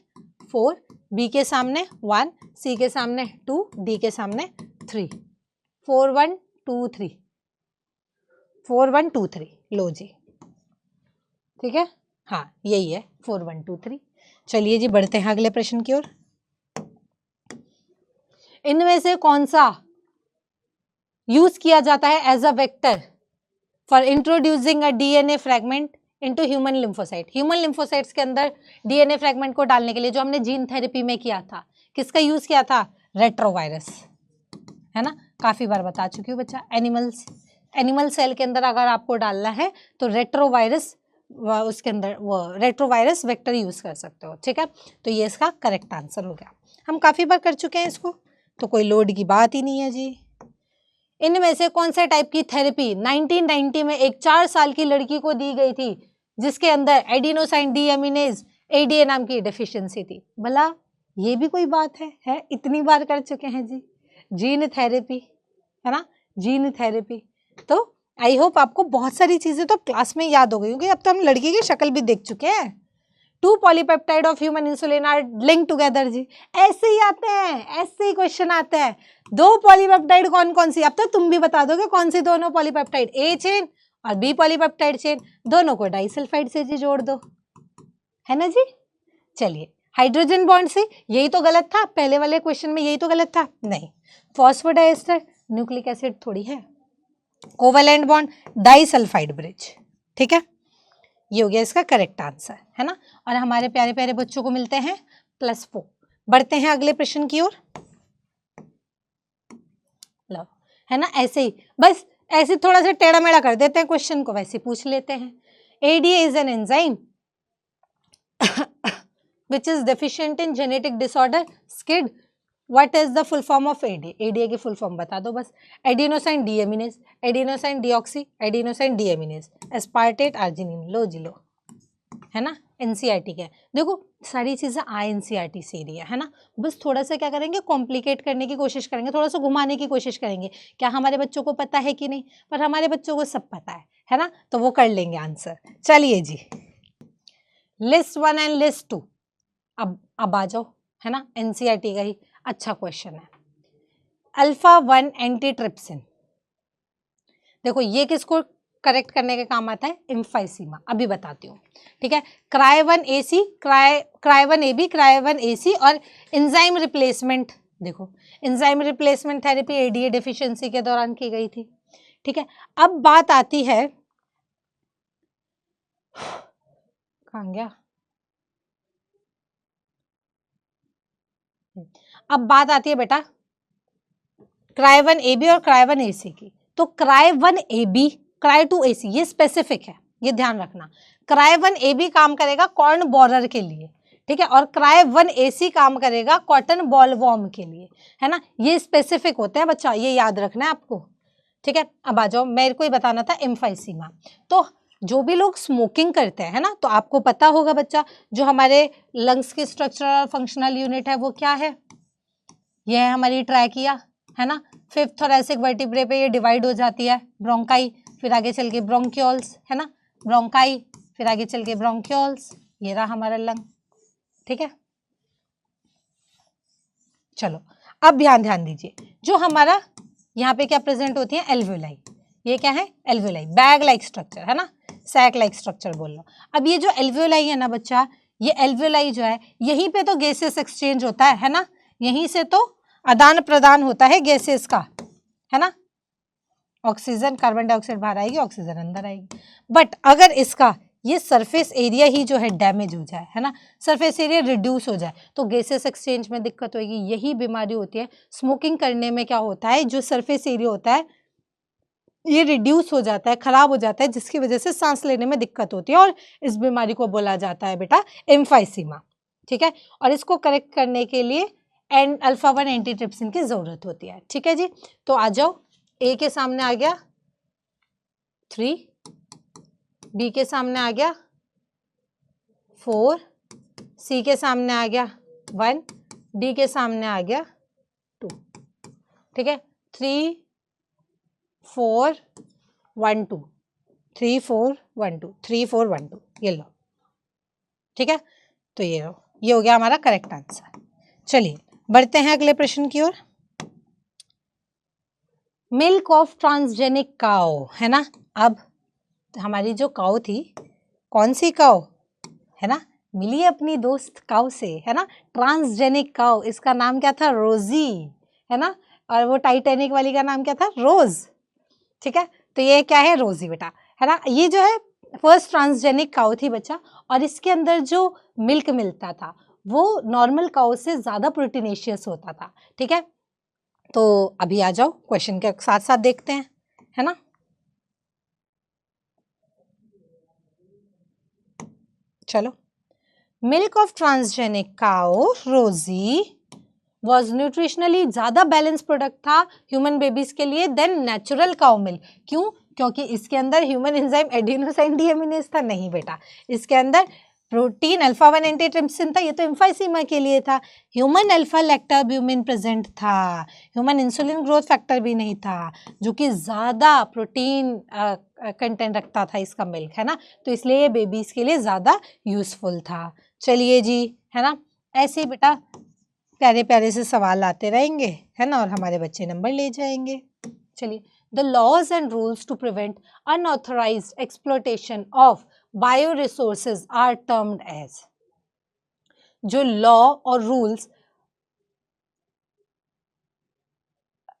4, बी के सामने 1, सी के सामने 2, डी के सामने 3, 4 1 2 3, 4 1 2 3, लो जी, ठीक है, हाँ यही है 4 1 2 3। चलिए जी बढ़ते हैं अगले प्रश्न की ओर। इनमें से कौन सा यूज किया जाता है as a vector for introducing a DNA fragment into human lymphocyte? Human lymphocytes के अंदर डीएनए फ्रैगमेंट को डालने के लिए जो हमने जीन थेरेपी में किया था, किसका यूज किया था? रेट्रोवायरस, है ना, काफी बार बता चुकी हूँ बच्चा। एनिमल सेल के अंदर अगर आपको डालना है तो रेट्रोवायरस, उसके अंदर वो रेट्रोवायरस वेक्टर यूज कर सकते हो। ठीक है, तो ये इसका करेक्ट आंसर हो गया। हम काफी बार कर चुके हैं इसको, तो कोई लोड की बात ही नहीं है जी। इनमें से कौन से टाइप की थेरेपी 1990 में एक 4 साल की लड़की को दी गई थी जिसके अंदर एडिनोसाइन डीएमिनेज ADA नाम की डेफिशिएंसी थी? भला ये भी कोई बात है? इतनी बार कर चुके हैं जी, जीन थेरेपी, है ना, जीन थेरेपी। तो आई होप आपको बहुत सारी चीजें तो क्लास में याद हो गई होंगी। अब तो हम लड़की की शक्ल भी देख चुके हैं। 2 polypeptide of human insulin are link together जी, ऐसे ही आते हैं, ऐसे ही क्वेश्चन आते हैं। 2 पॉलीपेप्टाइड कौन कौन सी? अब तो तुम भी बता दोगे कौन सी दोनों पॉलीपेप्टाइड, A चेन और B पॉलीपेप्टाइड चेन, दोनों को डाइसल्फाइड से जी जोड़ दो, है ना जी। चलिए हाइड्रोजन बॉन्ड से, यही तो गलत था पहले वाले क्वेश्चन में, यही तो गलत था। नहीं, फॉस्फोडाइएस्टर न्यूक्लिक एसिड थोड़ी है। कोवेलेंट बॉन्ड, डाइसल्फाइड ब्रिज, ठीक है, ये हो गया इसका करेक्ट आंसर, है ना। और हमारे प्यारे प्यारे बच्चों को मिलते हैं +4। बढ़ते हैं अगले प्रश्न की ओर। लो, है ना, ऐसे ही बस ऐसे थोड़ा सा टेढ़ा मेढ़ा कर देते हैं क्वेश्चन को, वैसे पूछ लेते हैं। ADA is an enzyme which is deficient in genetic disorder SCID. What is the full form of ADA? ADA की full form बता दो बस। Adenosine deaminase, adenosine deoxy, adenosine deaminase, aspartate arginine, लो जी लो, है ना, NCERT के। देखो सारी चीजें NCERT से ही है ना, बस थोड़ा सा क्या करेंगे, कॉम्प्लिकेट करने की कोशिश करेंगे, थोड़ा सा घुमाने की कोशिश करेंगे। क्या हमारे बच्चों को पता है कि नहीं? पर हमारे बच्चों को सब पता है ना, तो वो कर लेंगे आंसर। चलिए जी, लिस्ट 1 एंड लिस्ट 2 अब आ जाओ, है ना, NCERT का ही अच्छा क्वेश्चन है। अल्फा-1 एंटीट्रिप्सिन, देखो ये किसको करेक्ट करने के काम आता है? एम्फाइसीमा, अभी बताती हूँ, ठीक है। क्राय1AC, क्राय1AB, क्राय1AC और एंजाइम रिप्लेसमेंट, देखो enzyme replacement therapy ADA deficiency के दौरान की गई थी, ठीक है। अब बात आती है, कहाँ गया, अब बात आती है बेटा क्राय1AB और क्राय1AC की। तो क्राय1AB, क्राय2AC ये स्पेसिफिक है, ये ध्यान रखना। क्राय1AB काम करेगा कॉर्न बोरर के लिए, ठीक है, और क्राय1AC काम करेगा कॉटन बॉलवॉर्म के लिए, है ना, ये स्पेसिफिक होते हैं बच्चा, ये याद रखना है आपको, ठीक है। अब आ जाओ, मेरे को ही बताना था एम्फाइसीमा। तो जो भी लोग स्मोकिंग करते हैं, है ना, तो आपको पता होगा बच्चा, जो हमारे लंग्स की स्ट्रक्चरल और फंक्शनल यूनिट है वो क्या है? ये है हमारी ट्रैकिया, है ना, 5th थोरैसिक वर्टिब्रे पे ये डिवाइड हो जाती है, ब्रोंकाई, फिर आगे चल के ब्रोंक्यूल्स, है ना, ब्रोंकाई, फिर आगे चल के ब्रोंक्यूल्स, ये रहा हमारा लंग, ठीक है। चलो अब ध्यान दीजिए, जो हमारा यहाँ पे क्या प्रेजेंट होती है? एल्वेलाई, ये क्या है? एल्वियोलाई, बैग लाइक स्ट्रक्चर है ना, सैक लाइक स्ट्रक्चर बोल लो। अब ये जो एल्वियोलाई है ना बच्चा, ये एल्वियोलाई जो है यहीं पे तो गैसेस एक्सचेंज होता है ना, यहीं से तो आदान प्रदान होता है गैसेस का, है ना। ऑक्सीजन, कार्बन डाइऑक्साइड बाहर आएगी, ऑक्सीजन अंदर आएगी। बट अगर इसका ये सरफेस एरिया ही जो है डैमेज हो जाए, है ना, सरफेस एरिया रिड्यूस हो जाए, तो गैसेस एक्सचेंज में दिक्कत होगी। यही बीमारी होती है स्मोकिंग करने में। क्या होता है, जो सरफेस एरिया होता है ये रिड्यूस हो जाता है, खराब हो जाता है, जिसकी वजह से सांस लेने में दिक्कत होती है, और इस बीमारी को बोला जाता है बेटा एम्फाइसीमा। ठीक है, और इसको करेक्ट करने के लिए अल्फा 1 एंटीट्रिप्सिन की जरूरत होती है। ठीक है जी, तो आ जाओ। ए के सामने आ गया 3, बी के सामने आ गया 4, सी के सामने आ गया 1, डी के सामने आ गया 2। ठीक है, 3 4 1 2, 3 4 1 2, 3 4 1 2, ये लो। ठीक है, तो ये हो गया हमारा करेक्ट आंसर। चलिए बढ़ते हैं अगले प्रश्न की ओर। मिल्क ऑफ ट्रांसजेनिक काओ, है ना। अब हमारी जो काओ थी, कौन सी काओ, है ना, मिली अपनी दोस्त काओ से, है ना, ट्रांसजेनिक काओ। इसका नाम क्या था? रोजी, है ना, और वो टाइटैनिक वाली का नाम क्या था? रोज। ठीक है, तो ये क्या है? रोजी बेटा, है ना। ये जो है फर्स्ट ट्रांसजेनिक काओ थी बच्चा, और इसके अंदर जो मिल्क मिलता था वो नॉर्मल काओ से ज़्यादा प्रोटीनेशियस होता था। ठीक है, तो अभी आ जाओ क्वेश्चन के साथ साथ देखते हैं, है ना। चलो, मिल्क ऑफ ट्रांसजेनिक काओ रोजी वॉज न्यूट्रिशनली ज़्यादा बैलेंस प्रोडक्ट था ह्यूमन बेबीज के लिए देन नेचुरल काउ मिल्क। क्यों? क्योंकि इसके अंदर ह्यूमन एंजाइम एडिनोसाइन डीएमिनेज था। नहीं बेटा, इसके अंदर प्रोटीन अल्फा 1 एंटीट्रिप्सिन था, ये तो एम्फाइसीमा के लिए था। ह्यूमन अल्फा लैक्टाब्यूमिन प्रेजेंट था, ह्यूमन इंसुलिन ग्रोथ फैक्टर भी नहीं था, जो कि ज़्यादा प्रोटीन कंटेंट रखता था इसका मिल्क, है ना। तो इसलिए ये बेबीज़ के लिए ज़्यादा यूज़फुल था। चलिए जी, है ना, ऐसे ही बेटा प्यारे प्यारे से सवाल आते रहेंगे, है ना, और हमारे बच्चे नंबर ले जाएंगे। चलिए, the laws and rules to prevent unauthorized exploitation of bio resources are termed as. जो लॉ और रूल्स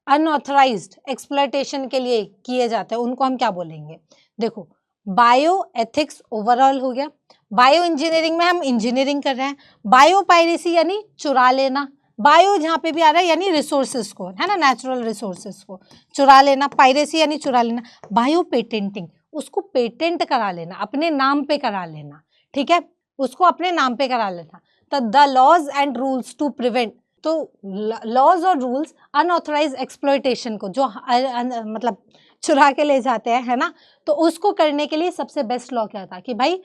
अनऑथराइज्ड एक्सप्लॉयटेशन के लिए किए जाते हैं उनको हम क्या बोलेंगे? देखो, बायो एथिक्स ओवरऑल हो गया, बायो इंजीनियरिंग में हम इंजीनियरिंग कर रहे हैं, बायो पायरेसी यानी चुरा लेना, बायो जहाँ पे भी आ रहा है यानी रिसोर्सेज को, है ना, नेचुरल रिसोर्सेज को चुरा लेना, पायरेसी यानी चुरा लेना, बायो पेटेंटिंग उसको पेटेंट करा लेना, अपने नाम पे करा लेना। ठीक है, उसको अपने नाम पे करा लेना। तो the laws and rules to prevent, तो लॉज और रूल्स अनऑथराइज एक्सप्लॉयटेशन को जो मतलब चुरा के ले जाते हैं, है ना, तो उसको करने के लिए सबसे बेस्ट लॉ क्या था कि भाई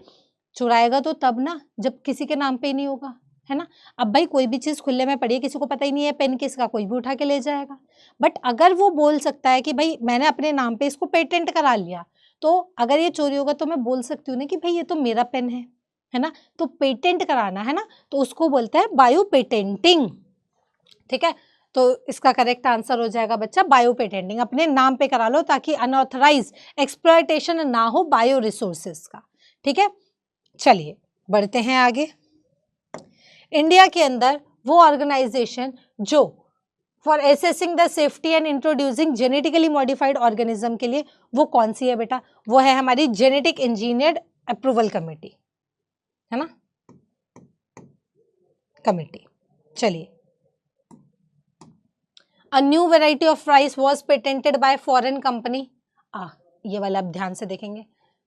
चुराएगा तो तब ना जब किसी के नाम पे ही नहीं होगा, है ना। अब भाई कोई भी चीज़ खुले में पड़ी है, किसी को पता ही नहीं है पेन किसका, कोई भी उठा के ले जाएगा। बट अगर वो बोल सकता है कि भाई मैंने अपने नाम पे इसको पेटेंट करा लिया, तो अगर ये चोरी होगा तो मैं बोल सकती हूँ ना कि भाई ये तो मेरा पेन है ना। तो पेटेंट कराना, है ना, तो उसको बोलते हैं बायो पेटेंटिंग। ठीक है, तो इसका करेक्ट आंसर हो जाएगा बच्चा बायो पेटेंटिंग। अपने नाम पे करा लो ताकि अनऑथराइज एक्सप्लॉयटेशन ना हो बायो रिसोर्सेज का। ठीक है, चलिए बढ़ते हैं आगे। इंडिया के अंदर वो ऑर्गेनाइजेशन जो for assessing the safety and introducing genetically modified organism के लिए, वो कौन सी है बेटा? वो है हमारी जेनेटिक इंजीनियर्ड अप्रूवल कमेटी, है ना, कमेटी। चलिए, A new variety of rice was patented by foreign company. ये वाला अब ध्यान से देखेंगे।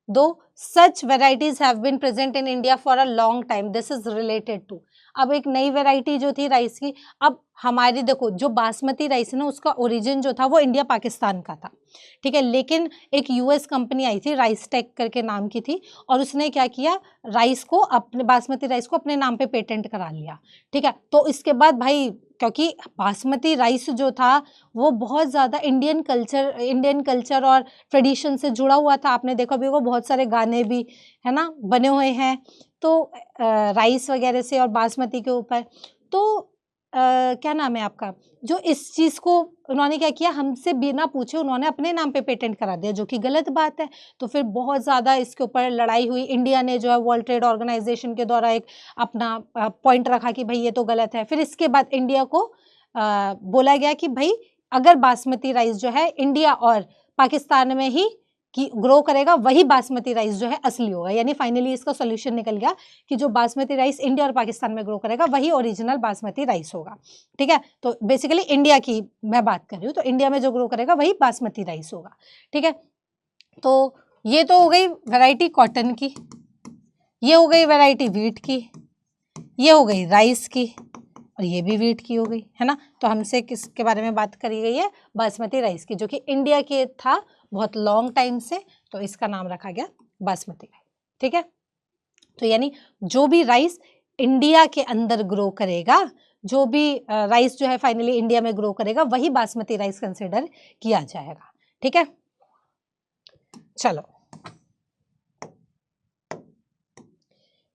Though such varieties have been present in India for a long time, this is related to। अब एक नई वैरायटी जो थी राइस की, अब हमारी देखो जो बासमती राइस है ना, उसका ओरिजिन जो था वो इंडिया पाकिस्तान का था। ठीक है, लेकिन एक यूएस कंपनी आई थी, राइस टेक करके नाम की थी, और उसने क्या किया, राइस को अपने बासमती राइस को अपने नाम पे पेटेंट करा लिया। ठीक है, तो इसके बाद भाई क्योंकि बासमती राइस जो था वो बहुत ज़्यादा इंडियन कल्चर और ट्रेडिशन से जुड़ा हुआ था। आपने देखा भी वो बहुत सारे गाने भी, है ना, बने हुए हैं तो राइस वगैरह से और बासमती के ऊपर। तो क्या नाम है आपका, जो इस चीज़ को उन्होंने क्या किया, हमसे बिना पूछे उन्होंने अपने नाम पे पेटेंट करा दिया, जो कि गलत बात है। तो फिर बहुत ज़्यादा इसके ऊपर लड़ाई हुई। इंडिया ने जो है वर्ल्ड ट्रेड ऑर्गेनाइजेशन के द्वारा एक अपना पॉइंट रखा कि भाई ये तो गलत है। फिर इसके बाद इंडिया को बोला गया कि भाई अगर बासमती राइस जो है इंडिया और पाकिस्तान में ही कि ग्रो करेगा, वही बासमती राइस जो है असली होगा। यानी फाइनली इसका सॉल्यूशन निकल गया कि जो बासमती राइस इंडिया और पाकिस्तान में ग्रो करेगा वही ओरिजिनल बासमती राइस होगा। ठीक है, तो बेसिकली इंडिया की मैं बात कर रही हूँ, तो इंडिया में जो ग्रो करेगा वही बासमती राइस होगा। ठीक है, तो ये तो हो गई वैरायटी कॉटन की, ये हो गई वैरायटी वीट की, ये हो गई राइस की, और ये भी वीट की हो गई, है ना। तो हमसे किसके बारे में बात करी गई है, बासमती राइस की, जो कि इंडिया के था बहुत लॉन्ग टाइम से, तो इसका नाम रखा गया बासमती राइस। ठीक है, तो यानी जो भी राइस इंडिया के अंदर ग्रो करेगा, जो भी राइस जो है फाइनली इंडिया में ग्रो करेगा, वही बासमती राइस कंसिडर किया जाएगा। ठीक है, चलो,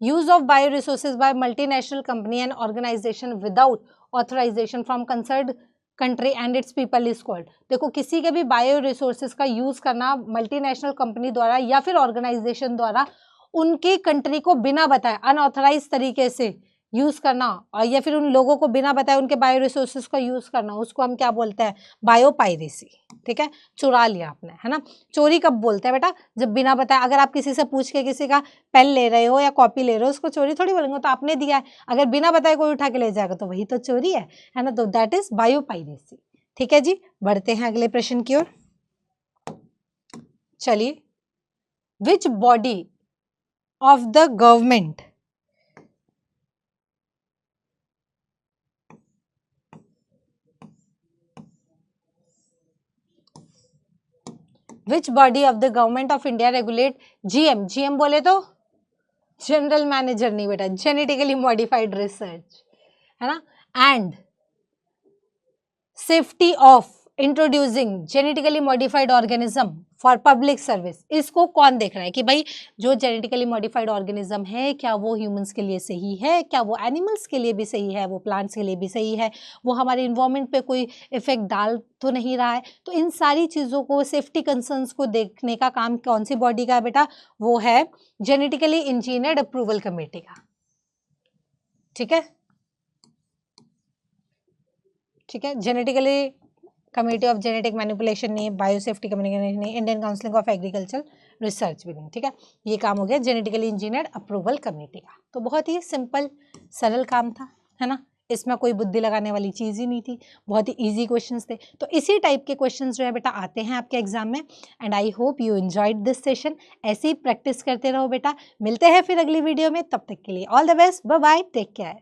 use of bioresources by multinational company and organization without authorization from concerned country and its people is called। देखो, किसी के भी बायो रिसोर्सेज का यूज करना मल्टीनेशनल कंपनी द्वारा या फिर ऑर्गेनाइजेशन द्वारा उनकी कंट्री को बिना बताए अनऑथराइज तरीके से यूज करना, और या फिर उन लोगों को बिना बताए उनके बायो रिसोर्सेज का यूज करना, उसको हम क्या बोलते हैं, बायोपायरेसी। ठीक है, चुरा लिया आपने, है ना। चोरी कब बोलते हैं बेटा, जब बिना बताए, अगर आप किसी से पूछ के किसी का पेन ले रहे हो या कॉपी ले रहे हो, उसको चोरी थोड़ी बोलेंगे, तो आपने दिया है। अगर बिना बताए कोई उठा के ले जाएगा तो वही तो चोरी है ना। तो दैट इज बायोपायरेसी। ठीक है जी, बढ़ते हैं अगले प्रश्न की ओर। चलिए, which body of the government which body of the government of India regulate GM, GM बोले तो जनरल मैनेजर नहीं बेटा, जेनेटिकली मॉडिफाइड रिसर्च, है ना, and safety of introducing genetically modified organism for public service. इसको कौन देख रहा है कि भाई जो जेनेटिकली मॉडिफाइड ऑर्गेनिज्म है, क्या वो ह्यूमंस के लिए सही है, क्या वो एनिमल्स के लिए भी सही है, वो प्लांट्स के लिए भी सही है, वो हमारे इन्वायरमेंट पे कोई इफेक्ट डाल तो नहीं रहा है। तो इन सारी चीज़ों को, सेफ्टी कंसर्न्स को देखने का काम कौन सी बॉडी का है बेटा, वो है जेनेटिकली इंजीनियर्ड अप्रूवल कमेटी का। ठीक है, ठीक है, genetically committee of genetic manipulation नहीं, बायोसेफ्टी कम्युनिकेशन नहीं, Indian council of agriculture research भी नहीं। ठीक है, ये काम हो गया जेनेटिकली इंजीनियर्ड अप्रूवल कमेटी का। तो बहुत ही सिंपल सरल काम था, है ना, इसमें कोई बुद्धि लगाने वाली चीज़ ही नहीं थी, बहुत ही इजी क्वेश्चंस थे। तो इसी टाइप के क्वेश्चंस जो है बेटा आते हैं आपके एग्जाम में, and I hope you enjoyed this session. ऐसे ही प्रैक्टिस करते रहो बेटा। मिलते हैं फिर अगली वीडियो में, तब तक के लिए all the best, bye bye, take care.